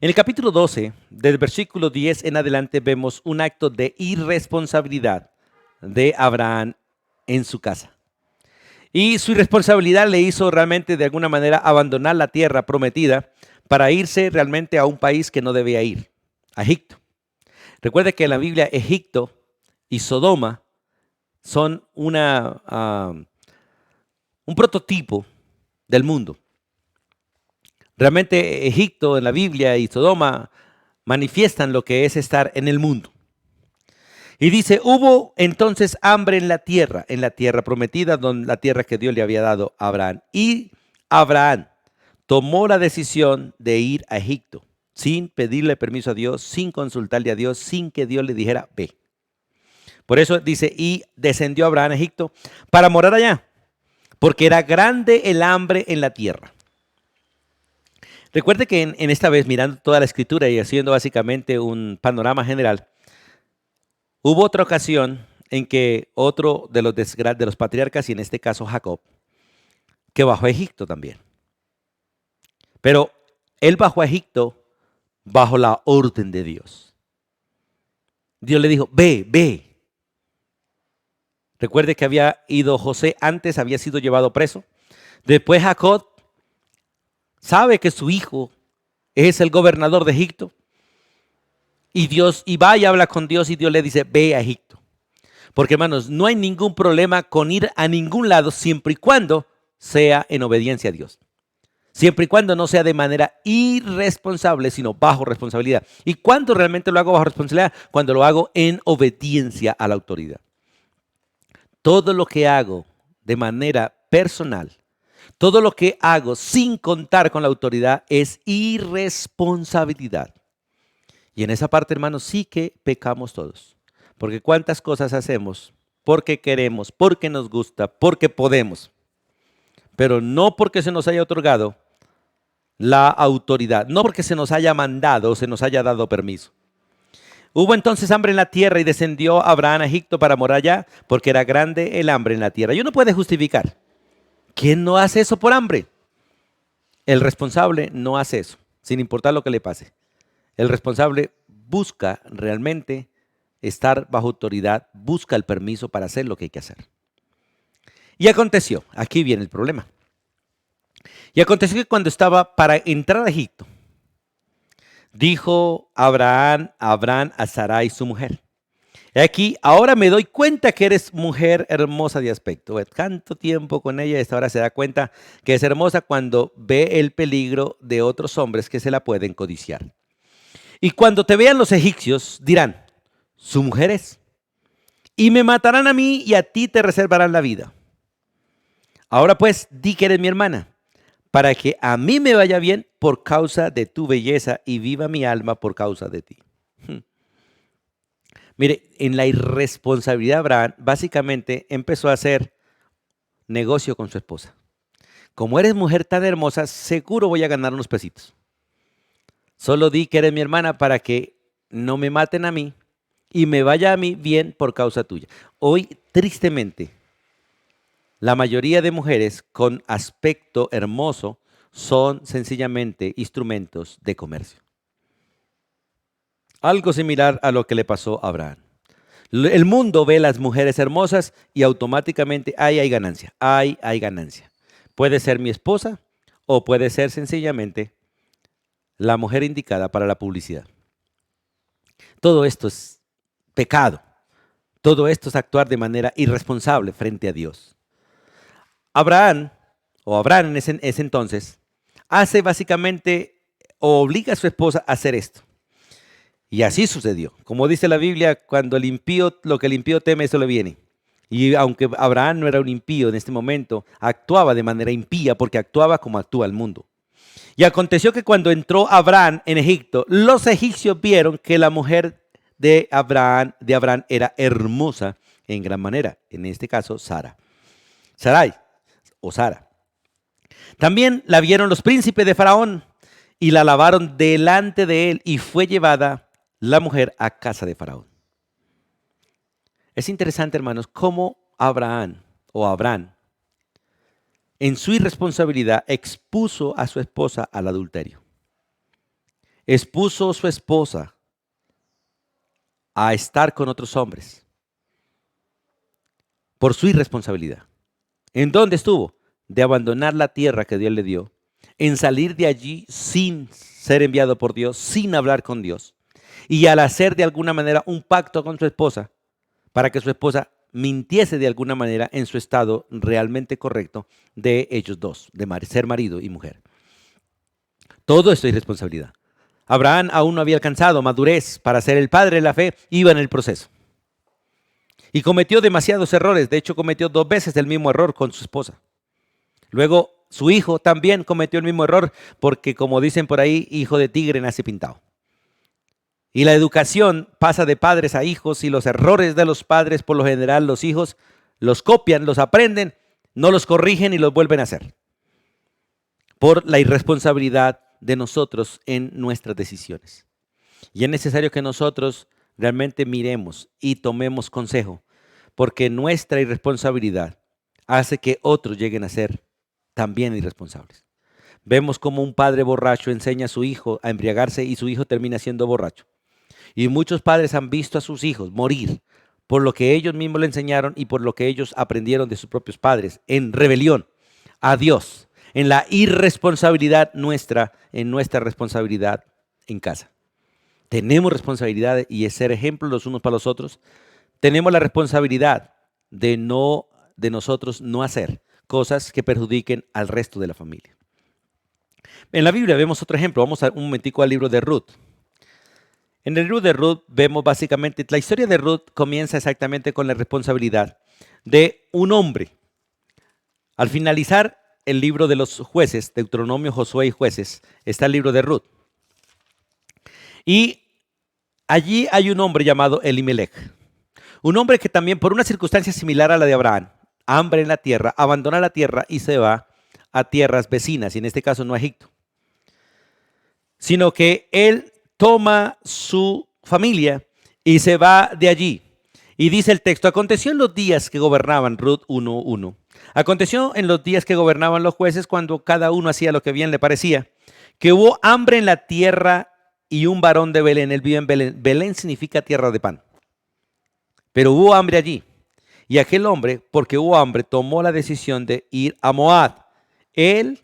A: En el capítulo 12, del versículo 10 en adelante, vemos un acto de irresponsabilidad de Abraham en su casa. Y su irresponsabilidad le hizo realmente de alguna manera abandonar la tierra prometida para irse realmente a un país que no debía ir, a Egipto. Recuerde que en la Biblia Egipto y Sodoma son un prototipo del mundo. Realmente Egipto en la Biblia y Sodoma manifiestan lo que es estar en el mundo. Y dice, hubo entonces hambre en la tierra prometida, la tierra que Dios le había dado a Abraham. Y Abraham tomó la decisión de ir a Egipto, sin pedirle permiso a Dios, sin consultarle a Dios, sin que Dios le dijera, ve. Por eso dice, y descendió Abraham a Egipto para morar allá, porque era grande el hambre en la tierra. Recuerde que en esta vez, mirando toda la escritura y haciendo básicamente un panorama general, hubo otra ocasión en que otro de los patriarcas, y en este caso Jacob, que bajó a Egipto también. Pero él bajó a Egipto bajo la orden de Dios. Dios le dijo, ve, ve. Recuerde que había ido José antes, había sido llevado preso. Después Jacob sabe que su hijo es el gobernador de Egipto. Y va y habla con Dios y Dios le dice, ve a Egipto. Porque hermanos, no hay ningún problema con ir a ningún lado siempre y cuando sea en obediencia a Dios. Siempre y cuando no sea de manera irresponsable, sino bajo responsabilidad. ¿Y cuándo realmente lo hago bajo responsabilidad? Cuando lo hago en obediencia a la autoridad. Todo lo que hago de manera personal, todo lo que hago sin contar con la autoridad es irresponsabilidad. Y en esa parte, hermanos, sí que pecamos todos. Porque cuántas cosas hacemos porque queremos, porque nos gusta, porque podemos. Pero no porque se nos haya otorgado la autoridad, no porque se nos haya mandado o se nos haya dado permiso. Hubo entonces hambre en la tierra y descendió Abraham a Egipto para morar allá, porque era grande el hambre en la tierra. Y uno puede justificar. ¿Quién no hace eso por hambre? El responsable no hace eso, sin importar lo que le pase. El responsable busca realmente estar bajo autoridad, busca el permiso para hacer lo que hay que hacer. Y aconteció, aquí viene el problema. Y aconteció que cuando estaba para entrar a Egipto, dijo Abraham a Sarai su mujer, aquí ahora me doy cuenta que eres mujer hermosa de aspecto. Tanto tiempo con ella y esta hora se da cuenta que es hermosa cuando ve el peligro de otros hombres que se la pueden codiciar. Y cuando te vean los egipcios dirán, su mujer es, y me matarán a mí y a ti te reservarán la vida. Ahora pues, di que eres mi hermana, para que a mí me vaya bien por causa de tu belleza y viva mi alma por causa de ti. Mire, en la irresponsabilidad Abraham básicamente empezó a hacer negocio con su esposa. Como eres mujer tan hermosa, seguro voy a ganar unos pesitos. Solo di que eres mi hermana para que no me maten a mí y me vaya a mí bien por causa tuya. Hoy, tristemente, la mayoría de mujeres con aspecto hermoso son sencillamente instrumentos de comercio. Algo similar a lo que le pasó a Abraham. El mundo ve las mujeres hermosas y automáticamente hay ganancia, hay ganancia. Puede ser mi esposa o puede ser sencillamente la mujer indicada para la publicidad. Todo esto es pecado. Todo esto es actuar de manera irresponsable frente a Dios. Abraham en ese entonces, hace básicamente o obliga a su esposa a hacer esto. Y así sucedió. Como dice la Biblia, cuando el impío, lo que el impío teme, eso le viene. Y aunque Abraham no era un impío en este momento, actuaba de manera impía porque actuaba como actúa el mundo. Y aconteció que cuando entró Abraham en Egipto, los egipcios vieron que la mujer de Abraham era hermosa en gran manera. En este caso, Sarai o Sara. También la vieron los príncipes de Faraón y la lavaron delante de él y fue llevada la mujer a casa de Faraón. Es interesante, hermanos, cómo Abraham, en su irresponsabilidad, expuso a su esposa al adulterio. Expuso a su esposa a estar con otros hombres por su irresponsabilidad. ¿En dónde estuvo? De abandonar la tierra que Dios le dio, en salir de allí sin ser enviado por Dios, sin hablar con Dios. Y al hacer de alguna manera un pacto con su esposa, para que su esposa mintiese de alguna manera en su estado realmente correcto de ellos dos, de ser marido y mujer. Todo esto es responsabilidad. Abraham aún no había alcanzado madurez para ser el padre de la fe, iba en el proceso. Y cometió demasiados errores, de hecho cometió 2 veces el mismo error con su esposa. Luego su hijo también cometió el mismo error porque, como dicen por ahí, hijo de tigre nace pintado. Y la educación pasa de padres a hijos y los errores de los padres, por lo general, los hijos los copian, los aprenden, no los corrigen y los vuelven a hacer. Por la irresponsabilidad de nosotros en nuestras decisiones. Y es necesario que nosotros realmente miremos y tomemos consejo, porque nuestra irresponsabilidad hace que otros lleguen a ser también irresponsables. Vemos como un padre borracho enseña a su hijo a embriagarse y su hijo termina siendo borracho. Y muchos padres han visto a sus hijos morir por lo que ellos mismos le enseñaron y por lo que ellos aprendieron de sus propios padres, en rebelión a Dios, en la irresponsabilidad nuestra, en nuestra responsabilidad en casa. Tenemos responsabilidad y es ser ejemplos los unos para los otros. Tenemos la responsabilidad de nosotros no hacer cosas que perjudiquen al resto de la familia. En la Biblia vemos otro ejemplo. Vamos a un momentico al libro de Ruth. En el libro de Ruth vemos básicamente, la historia de Ruth comienza exactamente con la responsabilidad de un hombre. Al finalizar el libro de los jueces, Deuteronomio, Josué y Jueces, está el libro de Ruth. Y allí hay un hombre llamado Elimelech. Un hombre que también, por una circunstancia similar a la de Abraham, hambre en la tierra, abandona la tierra y se va a tierras vecinas, y en este caso no a Egipto. Sino que él toma su familia y se va de allí. Y dice el texto, aconteció en los días que gobernaban, Ruth 1:1. Aconteció en los días que gobernaban los jueces, cuando cada uno hacía lo que bien le parecía, que hubo hambre en la tierra y un varón de Belén, él vive en Belén. Belén significa tierra de pan. Pero hubo hambre allí. Y aquel hombre, porque hubo hambre, tomó la decisión de ir a Moab. Él,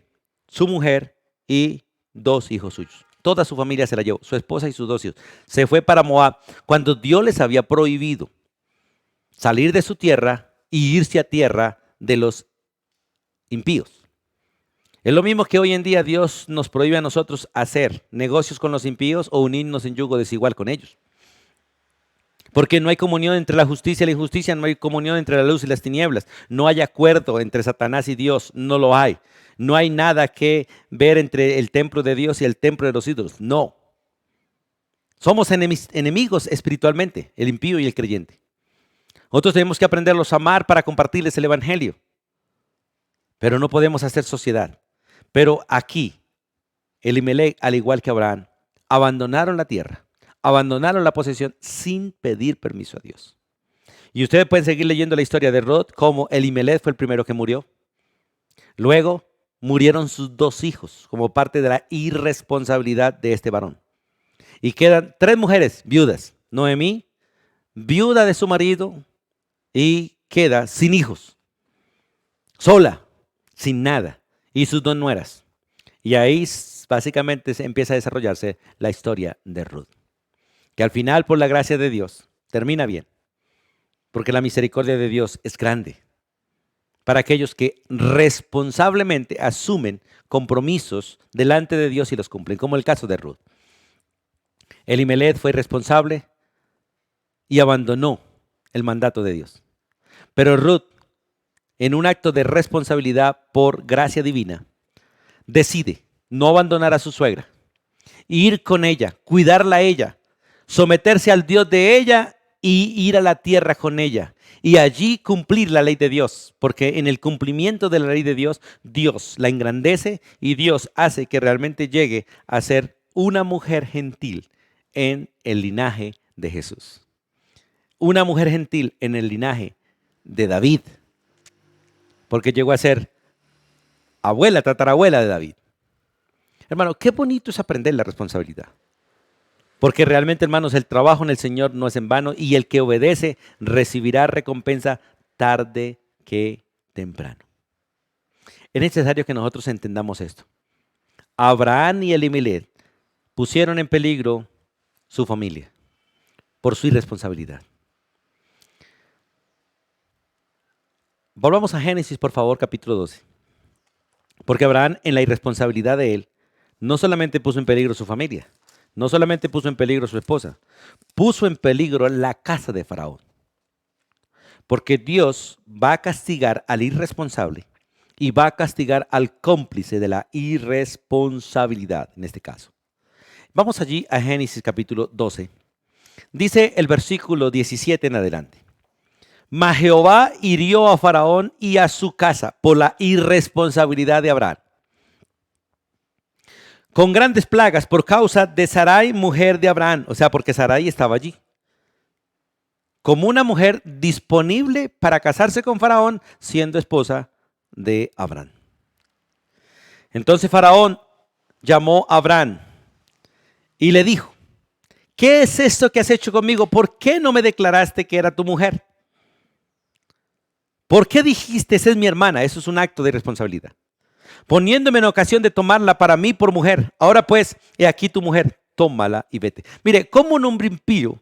A: su mujer y 2 hijos suyos. Toda su familia se la llevó, su esposa y sus 2 hijos. Se fue para Moab cuando Dios les había prohibido salir de su tierra y irse a tierra de los impíos. Es lo mismo que hoy en día Dios nos prohíbe a nosotros hacer negocios con los impíos o unirnos en yugo desigual con ellos. Porque no hay comunión entre la justicia y la injusticia, no hay comunión entre la luz y las tinieblas, no hay acuerdo entre Satanás y Dios, no lo hay. No hay nada que ver entre el templo de Dios y el templo de los ídolos, no. Somos enemigos espiritualmente, el impío y el creyente. Nosotros tenemos que aprenderlos a amar para compartirles el evangelio, pero no podemos hacer sociedad. Pero aquí, Elimelech, al igual que Abraham, abandonaron la tierra, abandonaron la posesión sin pedir permiso a Dios. Y ustedes pueden seguir leyendo la historia de Ruth, como Elimelech fue el primero que murió. Luego murieron sus 2 hijos como parte de la irresponsabilidad de este varón. Y quedan 3 mujeres viudas. Noemí, viuda de su marido, y queda sin hijos, sola, sin nada, y sus 2 nueras. Y ahí básicamente se empieza a desarrollarse la historia de Ruth, que al final, por la gracia de Dios, termina bien, porque la misericordia de Dios es grande para aquellos que responsablemente asumen compromisos delante de Dios y los cumplen, como el caso de Ruth. Elimelech fue irresponsable y abandonó el mandato de Dios. Pero Ruth, en un acto de responsabilidad por gracia divina, decide no abandonar a su suegra, ir con ella, cuidarla a ella, someterse al Dios de ella y ir a la tierra con ella. Y allí cumplir la ley de Dios, porque en el cumplimiento de la ley de Dios, Dios la engrandece y Dios hace que realmente llegue a ser una mujer gentil en el linaje de Jesús. Una mujer gentil en el linaje de David, porque llegó a ser abuela, tatarabuela de David. Hermano, qué bonito es aprender la responsabilidad. Porque realmente, hermanos, el trabajo en el Señor no es en vano y el que obedece recibirá recompensa tarde que temprano. Es necesario que nosotros entendamos esto. Abraham y Elimelech pusieron en peligro su familia por su irresponsabilidad. Volvamos a Génesis, por favor, capítulo 12. Porque Abraham, en la irresponsabilidad de él, no solamente puso en peligro su familia, no solamente puso en peligro su esposa, puso en peligro la casa de Faraón. Porque Dios va a castigar al irresponsable y va a castigar al cómplice de la irresponsabilidad, en este caso. Vamos allí a Génesis capítulo 12. Dice el versículo 17 en adelante. Mas Jehová hirió a Faraón y a su casa por la irresponsabilidad de Abraham, con grandes plagas por causa de Sarai, mujer de Abraham. O sea, porque Sarai estaba allí, como una mujer disponible para casarse con Faraón, siendo esposa de Abraham. Entonces Faraón llamó a Abraham y le dijo: ¿qué es esto que has hecho conmigo? ¿Por qué no me declaraste que era tu mujer? ¿Por qué dijiste, esa es mi hermana? Eso es un acto de irresponsabilidad. Poniéndome en ocasión de tomarla para mí por mujer. Ahora pues, he aquí tu mujer, tómala y vete. Mire, ¿cómo un hombre impío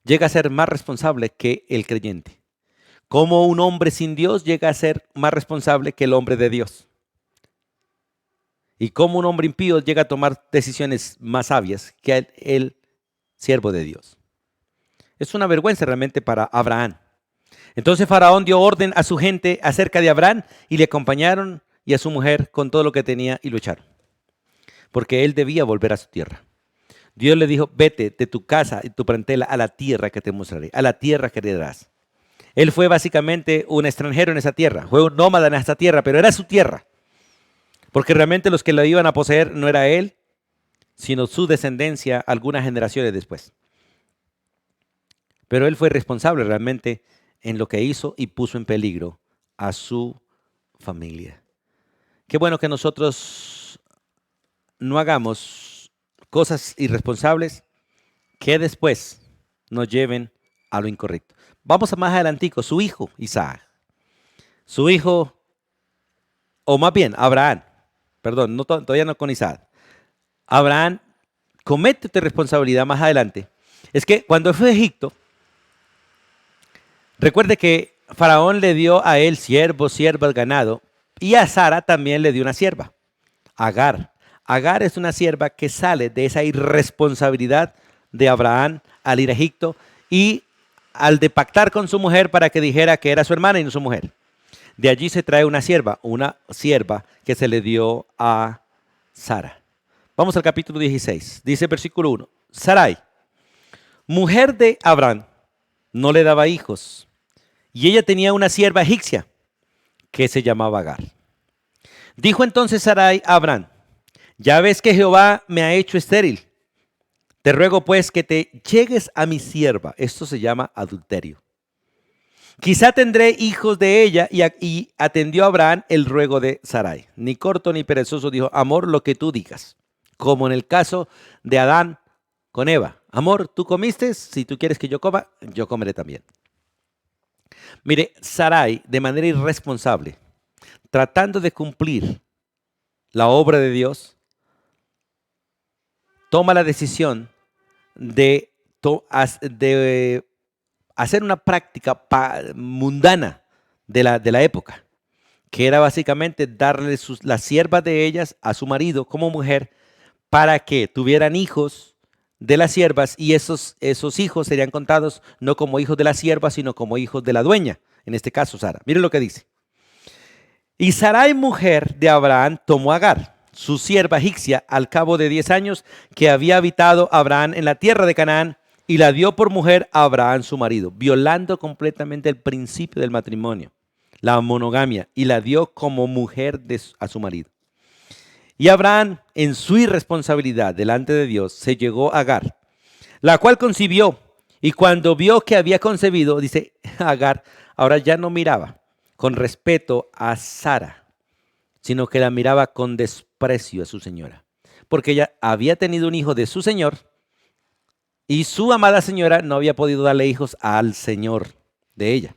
A: llega a ser más responsable que el creyente? ¿Cómo un hombre sin Dios llega a ser más responsable que el hombre de Dios? ¿Y cómo un hombre impío llega a tomar decisiones más sabias que el siervo de Dios? Es una vergüenza realmente para Abraham. Entonces Faraón dio orden a su gente acerca de Abraham y le acompañaron, y a su mujer con todo lo que tenía, y lo echaron, porque él debía volver a su tierra. Dios le dijo: vete de tu casa y tu parentela a la tierra que te mostraré, a la tierra que heredarás. Él fue básicamente un extranjero en esa tierra, fue un nómada en esa tierra, pero era su tierra, porque realmente los que lo iban a poseer no era él, sino su descendencia algunas generaciones después. Pero él fue responsable realmente en lo que hizo y puso en peligro a su familia. Qué bueno que nosotros no hagamos cosas irresponsables que después nos lleven a lo incorrecto. Vamos a más adelantico, su hijo Isaac. Su hijo, o más bien Abraham, perdón, todavía no con Isaac. Abraham comete otra responsabilidad más adelante. Es que cuando fue a Egipto, recuerde que Faraón le dio a él siervos, siervas, ganado, y a Sara también le dio una sierva, Agar. Agar es una sierva que sale de esa irresponsabilidad de Abraham al ir a Egipto y al de pactar con su mujer para que dijera que era su hermana y no su mujer. De allí se trae una sierva que se le dio a Sara. Vamos al capítulo 16. Dice el versículo 1. Sarai, mujer de Abraham, no le daba hijos, y ella tenía una sierva egipcia que se llamaba Agar. Dijo entonces Sarai a Abraham: ya ves que Jehová me ha hecho estéril. Te ruego pues que te llegues a mi sierva. Esto se llama adulterio. Quizá tendré hijos de ella. Y atendió a Abraham el ruego de Sarai. Ni corto ni perezoso dijo: amor, lo que tú digas. Como en el caso de Adán con Eva. Amor, tú comiste, si tú quieres que yo coma, yo comeré también. Mire, Sarai, de manera irresponsable, tratando de cumplir la obra de Dios, toma la decisión de hacer una práctica mundana de la época, que era básicamente darle las siervas de ellas a su marido como mujer para que tuvieran hijos de las siervas, y esos hijos serían contados no como hijos de la sierva, sino como hijos de la dueña, en este caso Sara. Miren lo que dice. Y Sarai, mujer de Abraham, tomó a Agar, su sierva egipcia, al cabo de 10 años que había habitado Abraham en la tierra de Canaán, y la dio por mujer a Abraham su marido, violando completamente el principio del matrimonio, la monogamia, y la dio como mujer a su marido. Y Abraham, en su irresponsabilidad delante de Dios, se llegó a Agar, la cual concibió, y cuando vio que había concebido, dice Agar, ahora ya no miraba con respeto a Sara, sino que la miraba con desprecio a su señora, porque ella había tenido un hijo de su señor, y su amada señora no había podido darle hijos al señor de ella.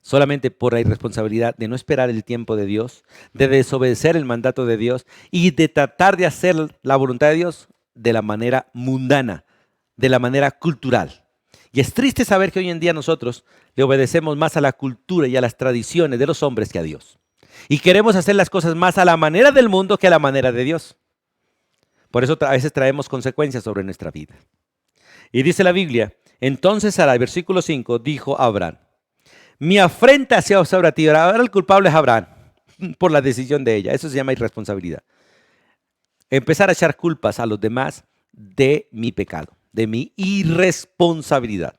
A: Solamente por la irresponsabilidad de no esperar el tiempo de Dios, de desobedecer el mandato de Dios y de tratar de hacer la voluntad de Dios de la manera mundana, de la manera cultural. Y es triste saber que hoy en día nosotros le obedecemos más a la cultura y a las tradiciones de los hombres que a Dios. Y queremos hacer las cosas más a la manera del mundo que a la manera de Dios. Por eso a veces traemos consecuencias sobre nuestra vida. Y dice la Biblia, entonces Sara, el versículo 5, dijo a Abraham, mi afrenta sea sobre ti. Ahora el culpable es Abraham por la decisión de ella. Eso se llama irresponsabilidad. Empezar a echar culpas a los demás de mi pecado, de mi irresponsabilidad.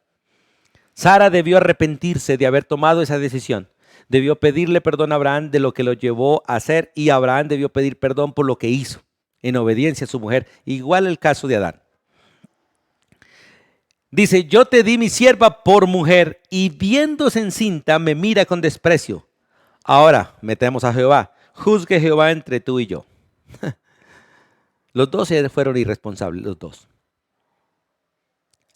A: Sara debió arrepentirse de haber tomado esa decisión. Debió pedirle perdón a Abraham de lo que lo llevó a hacer y Abraham debió pedir perdón por lo que hizo en obediencia a su mujer. Igual el caso de Adán. Dice, yo te di mi sierva por mujer y viéndose encinta me mira con desprecio. Ahora metemos a Jehová. Juzgue Jehová entre tú y yo. Los dos fueron irresponsables, los dos.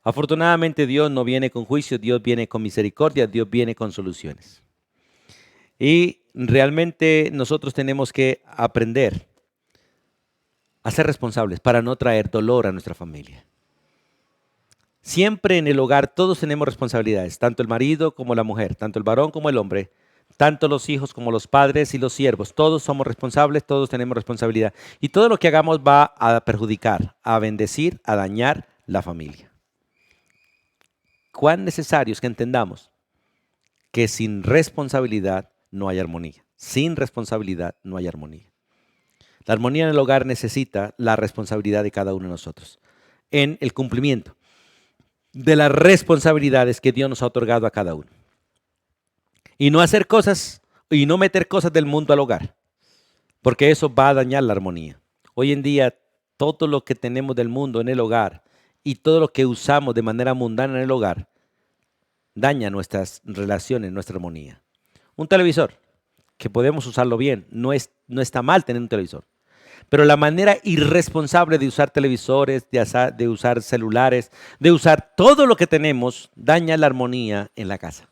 A: Afortunadamente Dios no viene con juicio, Dios viene con misericordia, Dios viene con soluciones. Y realmente nosotros tenemos que aprender a ser responsables para no traer dolor a nuestra familia. Siempre en el hogar todos tenemos responsabilidades, tanto el marido como la mujer, tanto el varón como el hombre, tanto los hijos como los padres y los siervos. Todos somos responsables, todos tenemos responsabilidad. Y todo lo que hagamos va a perjudicar, a bendecir, a dañar la familia. Cuán necesario es que entendamos que sin responsabilidad no hay armonía. Sin responsabilidad no hay armonía. La armonía en el hogar necesita la responsabilidad de cada uno de nosotros en el cumplimiento de las responsabilidades que Dios nos ha otorgado a cada uno. Y no hacer cosas y no meter cosas del mundo al hogar, porque eso va a dañar la armonía. Hoy en día todo lo que tenemos del mundo en el hogar y todo lo que usamos de manera mundana en el hogar daña nuestras relaciones, nuestra armonía. Un televisor, que podemos usarlo bien, no está mal tener un televisor. Pero la manera irresponsable de usar televisores, de usar celulares, de usar todo lo que tenemos, daña la armonía en la casa.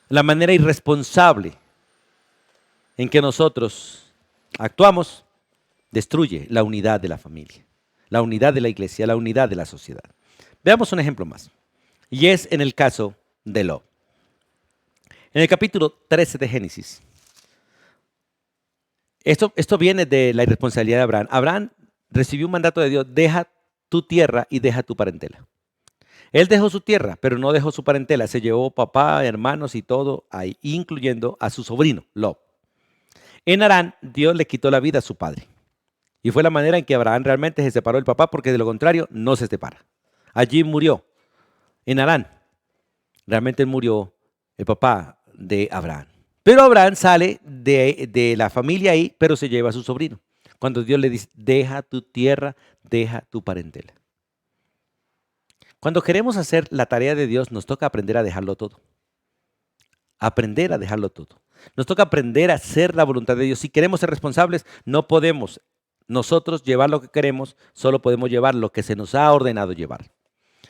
A: La manera irresponsable en que nosotros actuamos destruye la unidad de la familia, la unidad de la iglesia, la unidad de la sociedad. Veamos un ejemplo más. Y es en el caso de Lot. En el capítulo 13 de Génesis. Esto viene de la irresponsabilidad de Abraham. Abraham recibió un mandato de Dios, deja tu tierra y deja tu parentela. Él dejó su tierra, pero no dejó su parentela. Se llevó papá, hermanos y todo ahí, incluyendo a su sobrino, Lot. En Harán, Dios le quitó la vida a su padre. Y fue la manera en que Abraham realmente se separó del papá, porque de lo contrario no se separa. Allí murió. En Harán, realmente murió el papá de Abraham. Pero Abraham sale de la familia ahí, pero se lleva a su sobrino. Cuando Dios le dice, deja tu tierra, deja tu parentela. Cuando queremos hacer la tarea de Dios, nos toca aprender a dejarlo todo. Aprender a dejarlo todo. Nos toca aprender a hacer la voluntad de Dios. Si queremos ser responsables, no podemos nosotros llevar lo que queremos, solo podemos llevar lo que se nos ha ordenado llevar.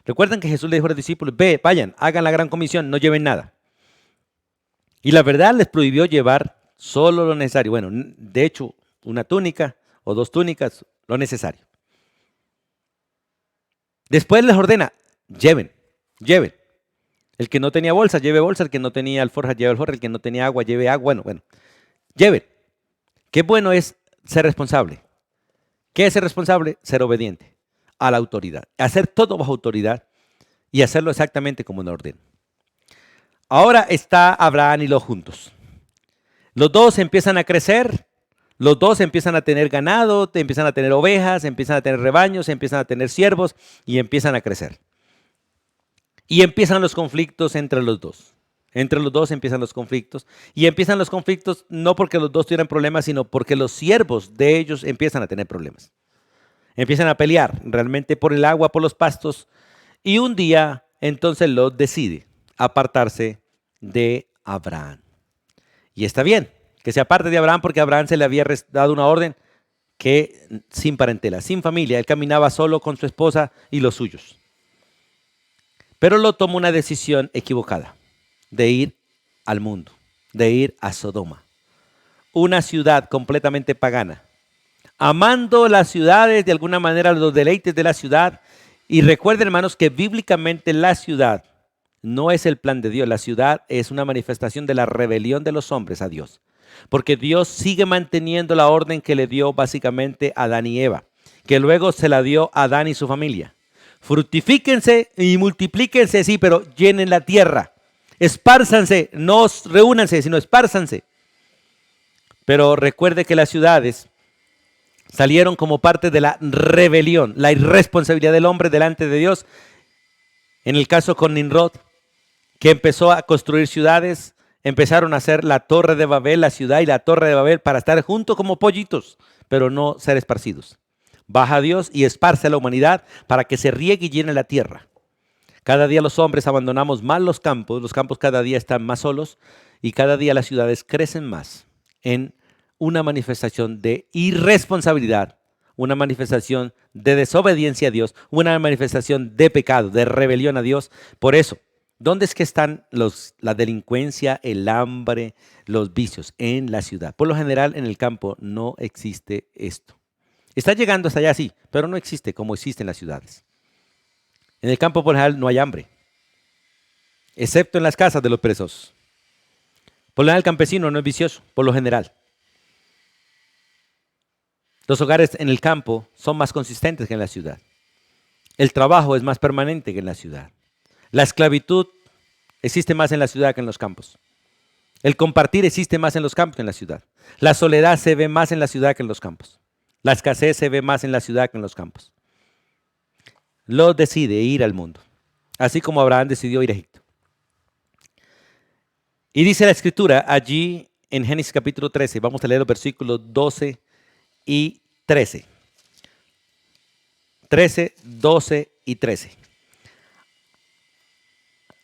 A: Recuerden que Jesús le dijo a los discípulos, vayan, hagan la gran comisión, no lleven nada. Y la verdad les prohibió llevar solo lo necesario. Bueno, de hecho, una túnica o 2 túnicas, lo necesario. Después les ordena, lleven. El que no tenía bolsa, lleve bolsa. El que no tenía alforja, lleve alforja. El que no tenía agua, lleve agua. Bueno, lleven. Qué bueno es ser responsable. ¿Qué es ser responsable? Ser obediente a la autoridad. Hacer todo bajo autoridad y hacerlo exactamente como nos ordena. Ahora está Abraham y Lot juntos. Los dos empiezan a crecer, los dos empiezan a tener ganado, empiezan a tener ovejas, empiezan a tener rebaños, empiezan a tener siervos y empiezan a crecer. Y empiezan los conflictos entre los dos. Entre los dos empiezan los conflictos. Y empiezan los conflictos no porque los dos tuvieran problemas, sino porque los siervos de ellos empiezan a tener problemas. Empiezan a pelear realmente por el agua, por los pastos. Y un día entonces Lot decide apartarse de Abraham. Y está bien que se aparte de Abraham porque a Abraham se le había dado una orden que sin parentela, sin familia, él caminaba solo con su esposa y los suyos. Pero Lot tomó una decisión equivocada de ir al mundo, de ir a Sodoma, una ciudad completamente pagana, amando las ciudades, de alguna manera los deleites de la ciudad Y recuerden, hermanos, que bíblicamente la ciudad no es el plan de Dios. La ciudad es una manifestación de la rebelión de los hombres a Dios. Porque Dios sigue manteniendo la orden que le dio básicamente a Adán y Eva, que luego se la dio a Adán y su familia. Fructifíquense y multiplíquense, sí, pero llenen la tierra. Espárzanse, no reúnanse, sino espárzanse. Pero recuerde que las ciudades salieron como parte de la rebelión, la irresponsabilidad del hombre delante de Dios. En el caso con Nimrod, que empezó a construir ciudades, empezaron a hacer la torre de Babel, la ciudad y la torre de Babel para estar juntos como pollitos, pero no ser esparcidos. Baja Dios y esparce a la humanidad para que se riegue y llene la tierra. Cada día los hombres abandonamos más los campos cada día están más solos y cada día las ciudades crecen más en una manifestación de irresponsabilidad, una manifestación de desobediencia a Dios, una manifestación de pecado, de rebelión a Dios. Por eso, ¿dónde es que están la delincuencia, el hambre, los vicios? En la ciudad. Por lo general, en el campo no existe esto. Está llegando hasta allá, sí, pero no existe como existe en las ciudades. En el campo, por lo general, no hay hambre, excepto en las casas de los presos. Por lo general, el campesino no es vicioso, por lo general. Los hogares en el campo son más consistentes que en la ciudad. El trabajo es más permanente que en la ciudad. La esclavitud existe más en la ciudad que en los campos. El compartir existe más en los campos que en la ciudad. La soledad se ve más en la ciudad que en los campos. La escasez se ve más en la ciudad que en los campos. Lot decide ir al mundo, así como Abraham decidió ir a Egipto. Y dice la escritura allí en Génesis capítulo 13, vamos a leer los versículos 12 y 13. 13, 12 y 13.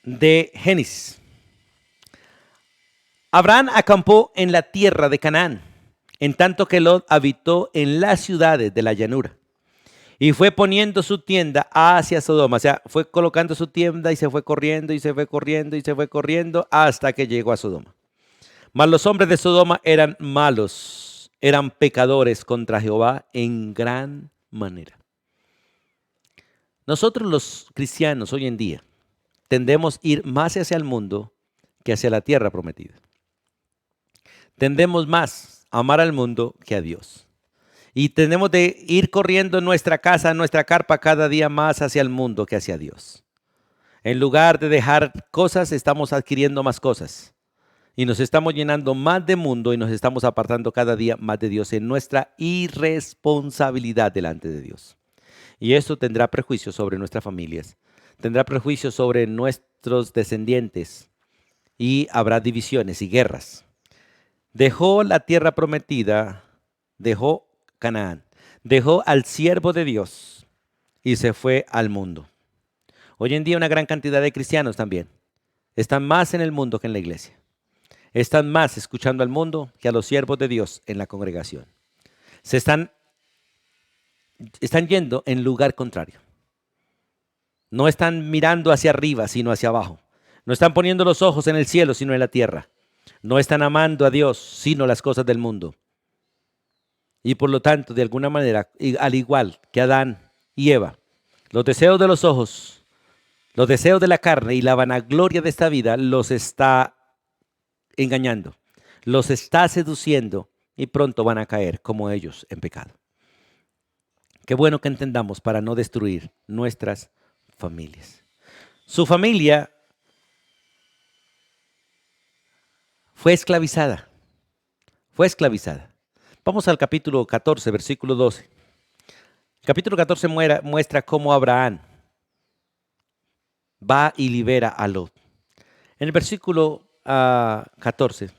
A: De Génesis. Abraham acampó en la tierra de Canaán, en tanto que Lot habitó en las ciudades de la llanura. Y fue poniendo su tienda hacia Sodoma. O sea, fue colocando su tienda y se fue corriendo y se fue corriendo y se fue corriendo hasta que llegó a Sodoma. Mas los hombres de Sodoma eran malos, eran pecadores contra Jehová en gran manera. Nosotros los cristianos hoy en día tendemos a ir más hacia el mundo que hacia la tierra prometida. Tendemos más a amar al mundo que a Dios. Y tenemos de ir corriendo en nuestra casa, nuestra carpa cada día más hacia el mundo que hacia Dios. En lugar de dejar cosas, estamos adquiriendo más cosas. Y nos estamos llenando más de mundo y nos estamos apartando cada día más de Dios en nuestra irresponsabilidad delante de Dios. Y esto tendrá prejuicio sobre nuestras familias, tendrá prejuicio sobre nuestros descendientes y habrá divisiones y guerras. Dejó la tierra prometida, dejó Canaán, dejó al siervo de Dios y se fue al mundo. Hoy en día una gran cantidad de cristianos también están más en el mundo que en la iglesia. Están más escuchando al mundo que a los siervos de Dios en la congregación. Están yendo en lugar contrario. No están mirando hacia arriba, sino hacia abajo. No están poniendo los ojos en el cielo, sino en la tierra. No están amando a Dios, sino las cosas del mundo. Y por lo tanto, de alguna manera, al igual que Adán y Eva, los deseos de los ojos, los deseos de la carne y la vanagloria de esta vida los está engañando, los está seduciendo y pronto van a caer como ellos en pecado. Qué bueno que entendamos para no destruir nuestras familias. Su familia fue esclavizada. Fue esclavizada. Vamos al capítulo 14, versículo 12. El capítulo 14 muestra cómo Abraham va y libera a Lot. En el versículo 14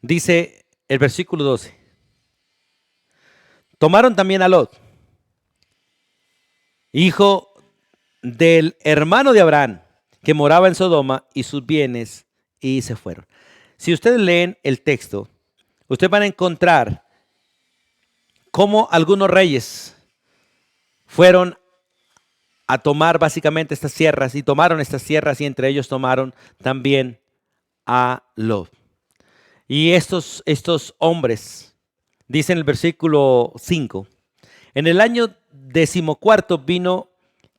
A: dice el versículo 12. Tomaron también a Lot, hijo del hermano de Abraham, que moraba en Sodoma, y sus bienes, y se fueron. Si ustedes leen el texto, ustedes van a encontrar cómo algunos reyes fueron a tomar básicamente estas tierras y tomaron estas tierras y entre ellos tomaron también a Lot. Y estos hombres, dice en el versículo 5, En el año 14 vino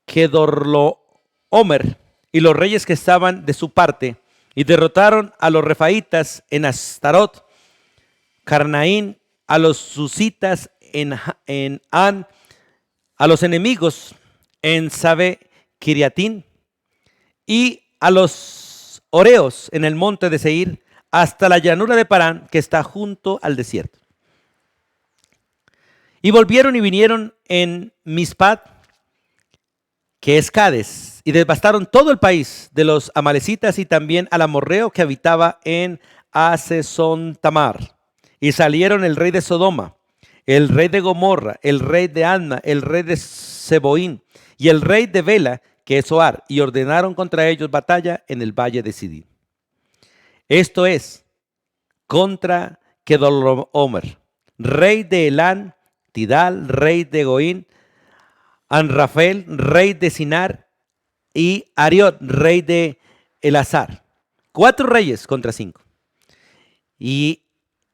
A: Kedorlaomer y los reyes que estaban de su parte y derrotaron a los refaitas en Astarot, Carnaín, a los susitas en An, a los enemigos en Sabe Kiriatín y a los oreos en el monte de Seir, hasta la llanura de Parán, que está junto al desierto. Y volvieron y vinieron en Mispat, que es Cades, y devastaron todo el país de los amalecitas y también al amorreo que habitaba en Asesontamar. Y salieron el rey de Sodoma, el rey de Gomorra, el rey de Adma, el rey de Seboín y el rey de Bela, que es Zoar, y ordenaron contra ellos batalla en el valle de Sidín. Esto es, contra Kedorlaomer, rey de Elán, Tidal, rey de Goín, Anrafel, rey de Sinar, y Ariot, rey de Elazar. 4 reyes contra 5. Y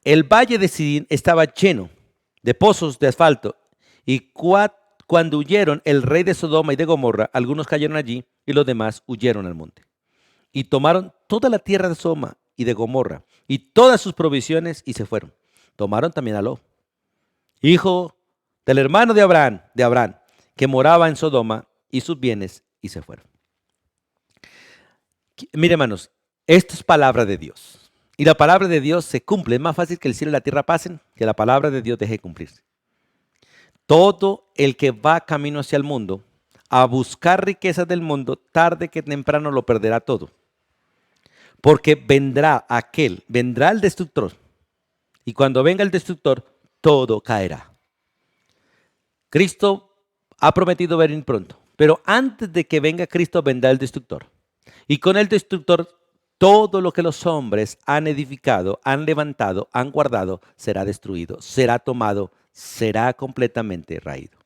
A: el valle de Sidín estaba lleno de pozos de asfalto, y cuando huyeron el rey de Sodoma y de Gomorra, algunos cayeron allí y los demás huyeron al monte. Y tomaron toda la tierra de Sodoma y de Gomorra y todas sus provisiones y se fueron. Tomaron también a Lot, hijo del hermano de Abraham, que moraba en Sodoma, y sus bienes y se fueron. Mire, hermanos, esto es palabra de Dios. Y la palabra de Dios se cumple. Es más fácil que el cielo y la tierra pasen, que la palabra de Dios deje de cumplirse. Todo el que va camino hacia el mundo, a buscar riquezas del mundo, tarde que temprano lo perderá todo. Porque vendrá el destructor. Y cuando venga el destructor, todo caerá. Cristo ha prometido venir pronto. Pero antes de que venga Cristo, vendrá el destructor. Y con el destructor, todo lo que los hombres han edificado, han levantado, han guardado, será destruido, será tomado, será completamente raído.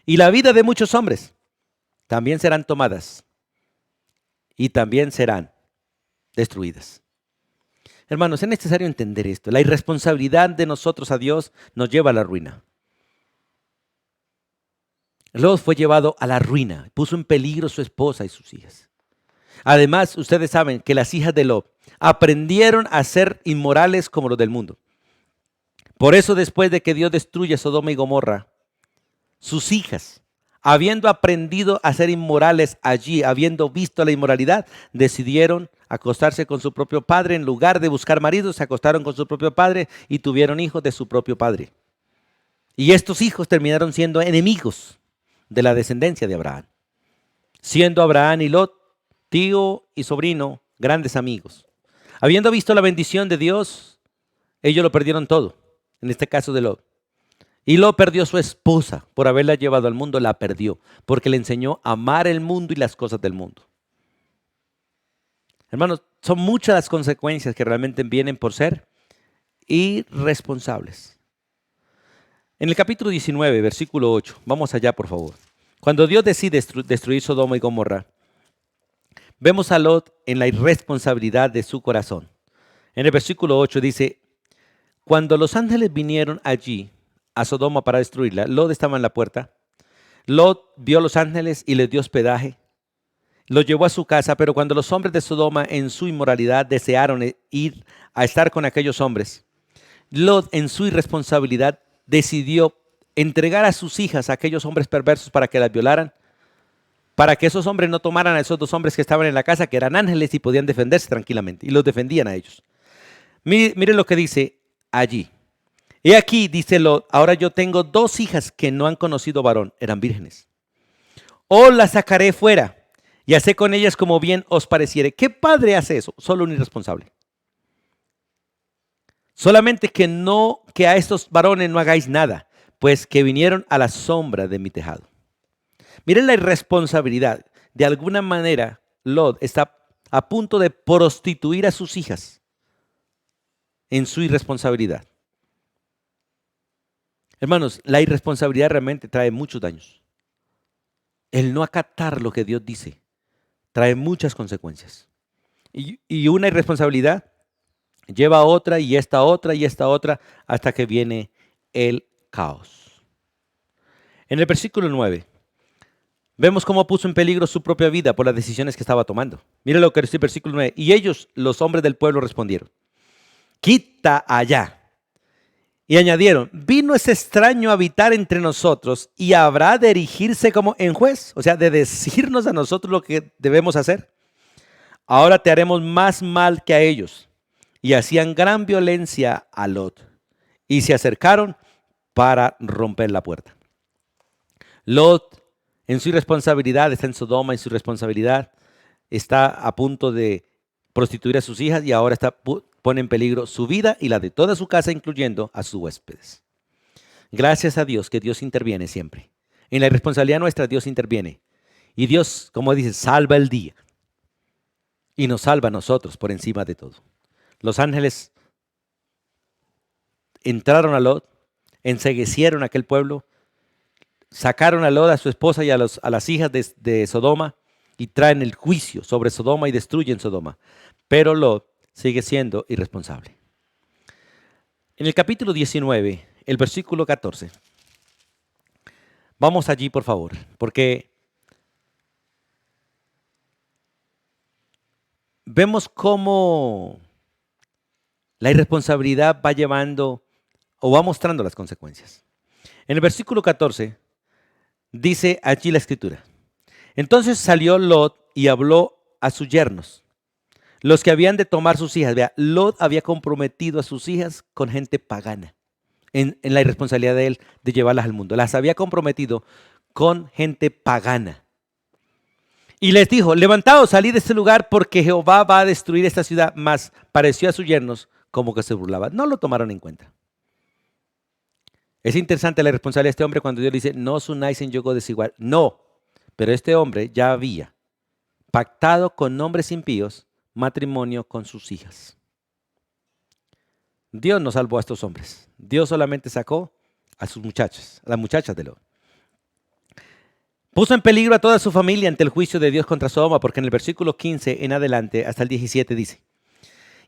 A: Y la vida de muchos hombres también serán tomadas y también serán destruidas. Hermanos, es necesario entender esto. La irresponsabilidad de nosotros a Dios nos lleva a la ruina. Lot fue llevado a la ruina, puso en peligro su esposa y sus hijas. Además, ustedes saben que las hijas de Lot aprendieron a ser inmorales como los del mundo. Por eso, después de que Dios destruye Sodoma y Gomorra, sus hijas, habiendo aprendido a ser inmorales allí, habiendo visto la inmoralidad, decidieron acostarse con su propio padre. En lugar de buscar maridos, se acostaron con su propio padre y tuvieron hijos de su propio padre. Y estos hijos terminaron siendo enemigos de la descendencia de Abraham, siendo Abraham y Lot, tío y sobrino, grandes amigos. Habiendo visto la bendición de Dios, ellos lo perdieron todo, en este caso de Lot. Y Lot perdió su esposa por haberla llevado al mundo, la perdió, porque le enseñó a amar el mundo y las cosas del mundo. Hermanos, son muchas las consecuencias que realmente vienen por ser irresponsables. En el capítulo 19, versículo 8, vamos allá por favor. Cuando Dios decide destruir Sodoma y Gomorra, vemos a Lot en la irresponsabilidad de su corazón. En el versículo 8 dice, cuando los ángeles vinieron allí a Sodoma para destruirla, Lot estaba en la puerta. Lot vio a los ángeles y les dio hospedaje. Los llevó a su casa, pero cuando los hombres de Sodoma en su inmoralidad desearon ir a estar con aquellos hombres, Lot en su irresponsabilidad decidió entregar a sus hijas a aquellos hombres perversos para que las violaran, para que esos hombres no tomaran a esos 2 hombres que estaban en la casa, que eran ángeles y podían defenderse tranquilamente, y los defendían a ellos. Miren lo que dice allí. He aquí, dice Lot, ahora yo tengo 2 hijas que no han conocido varón, eran vírgenes. O las sacaré fuera y hacé con ellas como bien os pareciere. ¿Qué padre hace eso? Solo un irresponsable. Solamente que a estos varones no hagáis nada, pues que vinieron a la sombra de mi tejado. Miren la irresponsabilidad. De alguna manera, Lot está a punto de prostituir a sus hijas en su irresponsabilidad. Hermanos, la irresponsabilidad realmente trae muchos daños. El no acatar lo que Dios dice trae muchas consecuencias. Y una irresponsabilidad lleva a otra y esta otra y esta otra hasta que viene el caos. En el versículo 9, vemos cómo puso en peligro su propia vida por las decisiones que estaba tomando. Mire lo que dice el versículo 9. Y ellos, los hombres del pueblo, respondieron: quita allá. Y añadieron: vino ese extraño a habitar entre nosotros y habrá de erigirse como en juez, o sea, de decirnos a nosotros lo que debemos hacer. Ahora te haremos más mal que a ellos. Y hacían gran violencia a Lot y se acercaron para romper la puerta. Lot, en su irresponsabilidad, está en Sodoma, en su responsabilidad, está a punto de prostituir a sus hijas y ahora pone en peligro su vida y la de toda su casa, incluyendo a sus huéspedes. Gracias a Dios que Dios interviene siempre. En la irresponsabilidad nuestra Dios interviene. Y Dios, como dice, salva el día. Y nos salva a nosotros por encima de todo. Los ángeles entraron a Lot, enceguecieron a aquel pueblo, sacaron a Lot, a su esposa y a las hijas de Sodoma y traen el juicio sobre Sodoma y destruyen Sodoma. Pero Lot sigue siendo irresponsable. En el capítulo 19, el versículo 14. Vamos allí, por favor, porque vemos cómo la irresponsabilidad va llevando o va mostrando las consecuencias. En el versículo 14 dice allí la escritura: entonces salió Lot y habló a sus yernos, los que habían de tomar sus hijas. Vea, Lot había comprometido a sus hijas con gente pagana en la irresponsabilidad de él de llevarlas al mundo. Las había comprometido con gente pagana. Y les dijo: levantaos, salid de este lugar porque Jehová va a destruir esta ciudad. Mas pareció a sus yernos como que se burlaba. No lo tomaron en cuenta. Es interesante la responsabilidad de este hombre cuando Dios le dice: no os unáis en yugo desigual. No, pero este hombre ya había pactado con hombres impíos matrimonio con sus hijas. Dios no salvó a estos hombres. Dios solamente sacó a sus muchachas, a las muchachas de Lot. Puso en peligro a toda su familia ante el juicio de Dios contra Sodoma, porque en el versículo 15 en adelante hasta el 17 dice: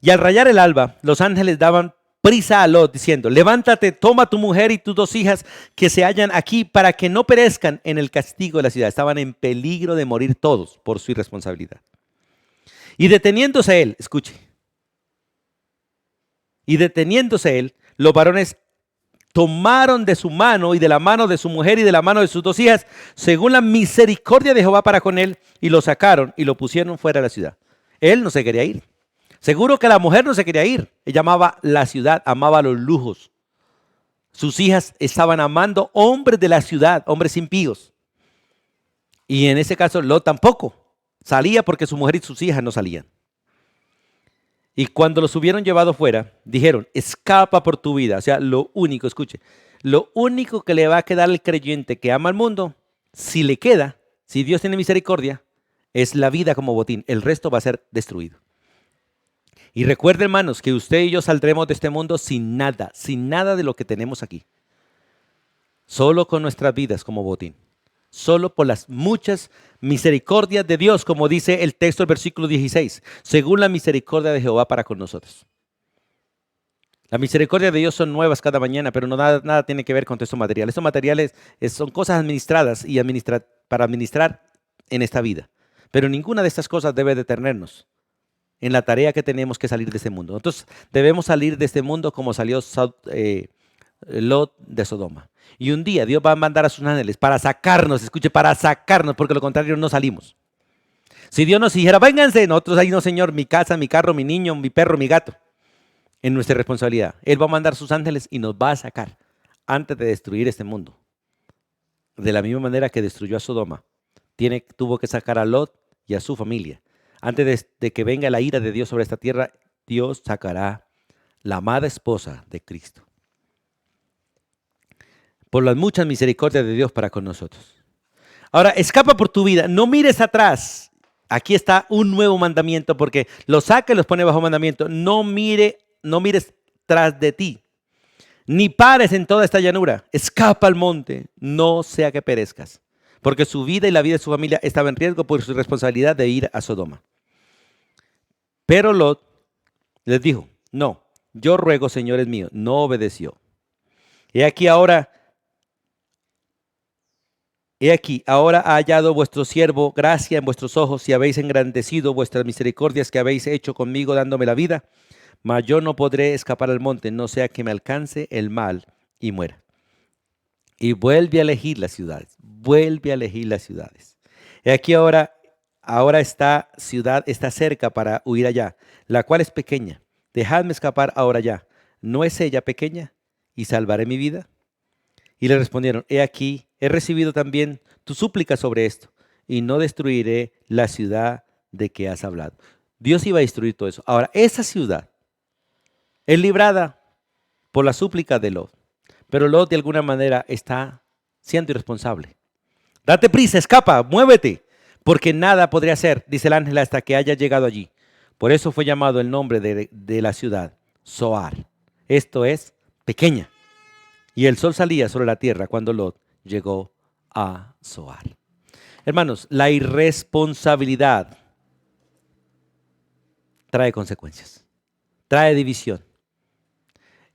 A: y al rayar el alba, los ángeles daban prisa a Lot diciendo: levántate, toma tu mujer y tus dos hijas que se hallan aquí para que no perezcan en el castigo de la ciudad. Estaban en peligro de morir todos por su irresponsabilidad. Y deteniéndose él, escuche, y deteniéndose él, los varones tomaron de su mano y de la mano de su mujer y de la mano de sus dos hijas, según la misericordia de Jehová para con él, y lo sacaron y lo pusieron fuera de la ciudad. Él no se quería ir. Seguro que la mujer no se quería ir. Ella amaba la ciudad, amaba los lujos. Sus hijas estaban amando hombres de la ciudad, hombres impíos. Y en ese caso Lot tampoco salía porque su mujer y sus hijas no salían. Y cuando los hubieron llevado fuera, dijeron: escapa por tu vida. O sea, lo único, escuche, lo único que le va a quedar al creyente que ama al mundo, si le queda, si Dios tiene misericordia, es la vida como botín. El resto va a ser destruido. Y recuerde, hermanos, que usted y yo saldremos de este mundo sin nada de lo que tenemos aquí. Solo con nuestras vidas como botín. Solo por las muchas misericordias de Dios, como dice el texto del versículo 16, según la misericordia de Jehová para con nosotros. La misericordia de Dios son nuevas cada mañana, pero nada tiene que ver con estos materiales. Estos materiales son cosas administradas y para administrar en esta vida. Pero ninguna de estas cosas debe detenernos en la tarea que tenemos que salir de este mundo. Entonces debemos salir de este mundo como salió Lot de Sodoma. Y un día Dios va a mandar a sus ángeles para sacarnos, escuche, para sacarnos, porque lo contrario no salimos. Si Dios nos dijera: vénganse, nosotros ahí: no, Señor, mi casa, mi carro, mi niño, mi perro, mi gato. En nuestra responsabilidad, Él va a mandar sus ángeles y nos va a sacar antes de destruir este mundo. De la misma manera que destruyó a Sodoma, tuvo que sacar a Lot y a su familia. Antes de que venga la ira de Dios sobre esta tierra, Dios sacará la amada esposa de Cristo. Por las muchas misericordias de Dios para con nosotros. Ahora, escapa por tu vida, no mires atrás. Aquí está un nuevo mandamiento, porque los saca y los pone bajo mandamiento. No mires tras de ti, ni pares en toda esta llanura. Escapa al monte, no sea que perezcas, porque su vida y la vida de su familia estaba en riesgo por su responsabilidad de ir a Sodoma. Pero Lot les dijo: no, yo ruego, señores míos. No obedeció. Y aquí ahora He aquí, ahora ha hallado vuestro siervo gracia en vuestros ojos y habéis engrandecido vuestras misericordias que habéis hecho conmigo dándome la vida, mas yo no podré escapar al monte, no sea que me alcance el mal y muera. Y vuelve a elegir las ciudades, vuelve a elegir las ciudades. He aquí ahora esta ciudad está cerca para huir allá, la cual es pequeña. Dejadme escapar ahora ya. ¿No es ella pequeña? ¿Y salvaré mi vida? Y le respondieron, he aquí, he recibido también tu súplica sobre esto, y no destruiré la ciudad de que has hablado. Dios iba a destruir todo eso. Ahora, esa ciudad es librada por la súplica de Lot, pero Lot de alguna manera está siendo irresponsable. Date prisa, escapa, muévete, porque nada podría hacer, dice el ángel, hasta que haya llegado allí. Por eso fue llamado el nombre de la ciudad, Zoar. Esto es, pequeña. Y el sol salía sobre la tierra cuando Lot llegó a Zoar. Hermanos, la irresponsabilidad trae consecuencias, trae división.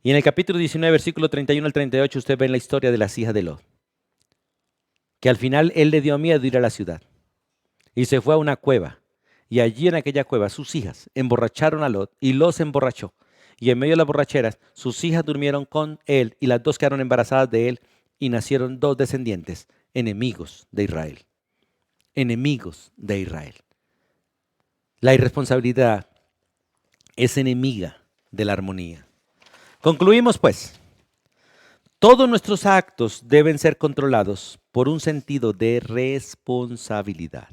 A: Y en el capítulo 19, versículo 31 al 38, usted ve la historia de las hijas de Lot, que al final él le dio miedo ir a la ciudad y se fue a una cueva. Y allí en aquella cueva sus hijas emborracharon a Lot y Lot se emborrachó. Y en medio de las borracheras sus hijas durmieron con él y las dos quedaron embarazadas de él y nacieron dos descendientes, enemigos de Israel. Enemigos de Israel. La irresponsabilidad es enemiga de la armonía. Concluimos pues, todos nuestros actos deben ser controlados por un sentido de responsabilidad.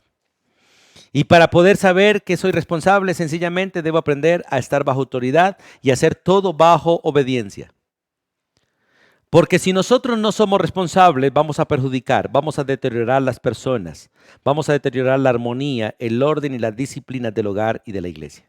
A: Y para poder saber que soy responsable, sencillamente debo aprender a estar bajo autoridad y hacer todo bajo obediencia. Porque si nosotros no somos responsables, vamos a perjudicar, vamos a deteriorar las personas, vamos a deteriorar la armonía, el orden y las disciplinas del hogar y de la iglesia.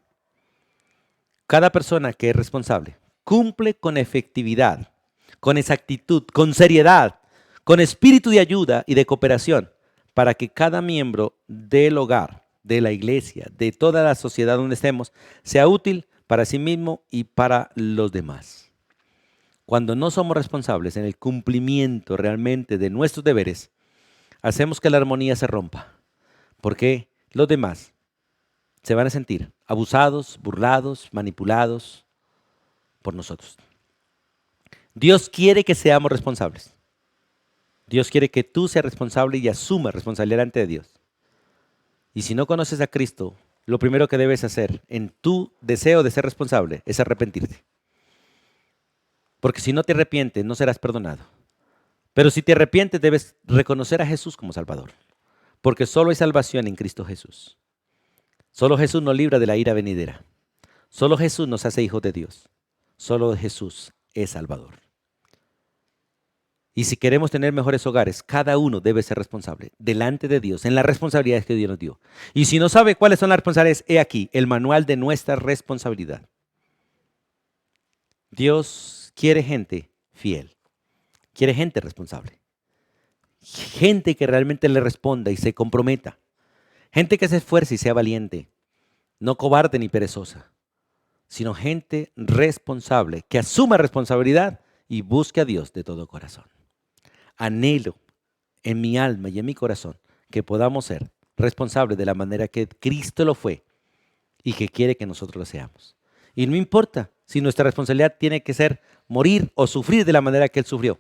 A: Cada persona que es responsable cumple con efectividad, con exactitud, con seriedad, con espíritu de ayuda y de cooperación para que cada miembro del hogar, de la iglesia, de toda la sociedad donde estemos, sea útil para sí mismo y para los demás. Cuando no somos responsables en el cumplimiento realmente de nuestros deberes, hacemos que la armonía se rompa, porque los demás se van a sentir abusados, burlados, manipulados por nosotros. Dios quiere que seamos responsables. Dios quiere que tú seas responsable y asumas responsabilidad ante Dios. Y si no conoces a Cristo, lo primero que debes hacer en tu deseo de ser responsable es arrepentirte. Porque si no te arrepientes, no serás perdonado. Pero si te arrepientes, debes reconocer a Jesús como Salvador. Porque solo hay salvación en Cristo Jesús. Solo Jesús nos libra de la ira venidera. Solo Jesús nos hace hijos de Dios. Solo Jesús es Salvador. Y si queremos tener mejores hogares, cada uno debe ser responsable delante de Dios, en las responsabilidades que Dios nos dio. Y si no sabe cuáles son las responsabilidades, he aquí el manual de nuestra responsabilidad. Dios quiere gente fiel, quiere gente responsable, gente que realmente le responda y se comprometa, gente que se esfuerce y sea valiente, no cobarde ni perezosa, sino gente responsable, que asuma responsabilidad y busque a Dios de todo corazón. Anhelo en mi alma y en mi corazón que podamos ser responsables de la manera que Cristo lo fue y que quiere que nosotros lo seamos. Y no importa si nuestra responsabilidad tiene que ser morir o sufrir de la manera que Él sufrió.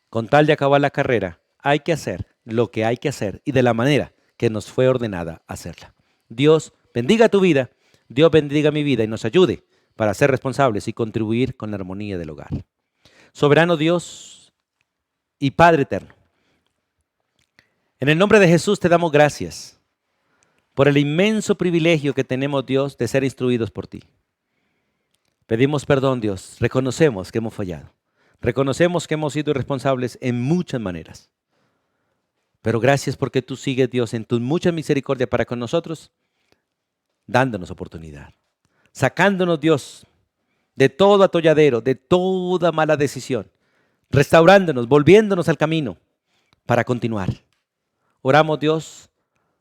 A: Con tal de acabar la carrera, hay que hacer lo que hay que hacer y de la manera que nos fue ordenada hacerla. Dios bendiga tu vida, Dios bendiga mi vida y nos ayude para ser responsables y contribuir con la armonía del hogar. Soberano Dios y Padre eterno, en el nombre de Jesús te damos gracias por el inmenso privilegio que tenemos, Dios, de ser instruidos por ti. Pedimos perdón, Dios, reconocemos que hemos fallado, reconocemos que hemos sido irresponsables en muchas maneras. Pero gracias porque tú sigues, Dios, en tu mucha misericordia para con nosotros, dándonos oportunidad, sacándonos, Dios, de todo atolladero, de toda mala decisión, restaurándonos, volviéndonos al camino para continuar. Oramos, Dios,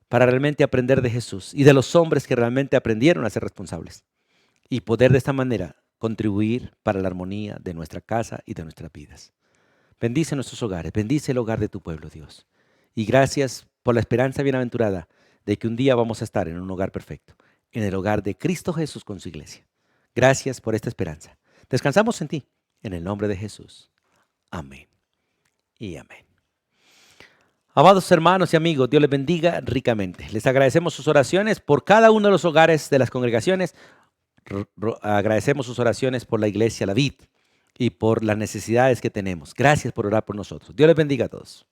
A: para realmente aprender de Jesús y de los hombres que realmente aprendieron a ser responsables y poder de esta manera contribuir para la armonía de nuestra casa y de nuestras vidas. Bendice nuestros hogares, bendice el hogar de tu pueblo, Dios. Y gracias por la esperanza bienaventurada de que un día vamos a estar en un hogar perfecto, en el hogar de Cristo Jesús con su iglesia. Gracias por esta esperanza. Descansamos en ti, en el nombre de Jesús. Amén y amén. Amados hermanos y amigos, Dios les bendiga ricamente. Les agradecemos sus oraciones por cada uno de los hogares de las congregaciones. Agradecemos sus oraciones por la iglesia La Vid y por las necesidades que tenemos. Gracias por orar por nosotros. Dios les bendiga a todos.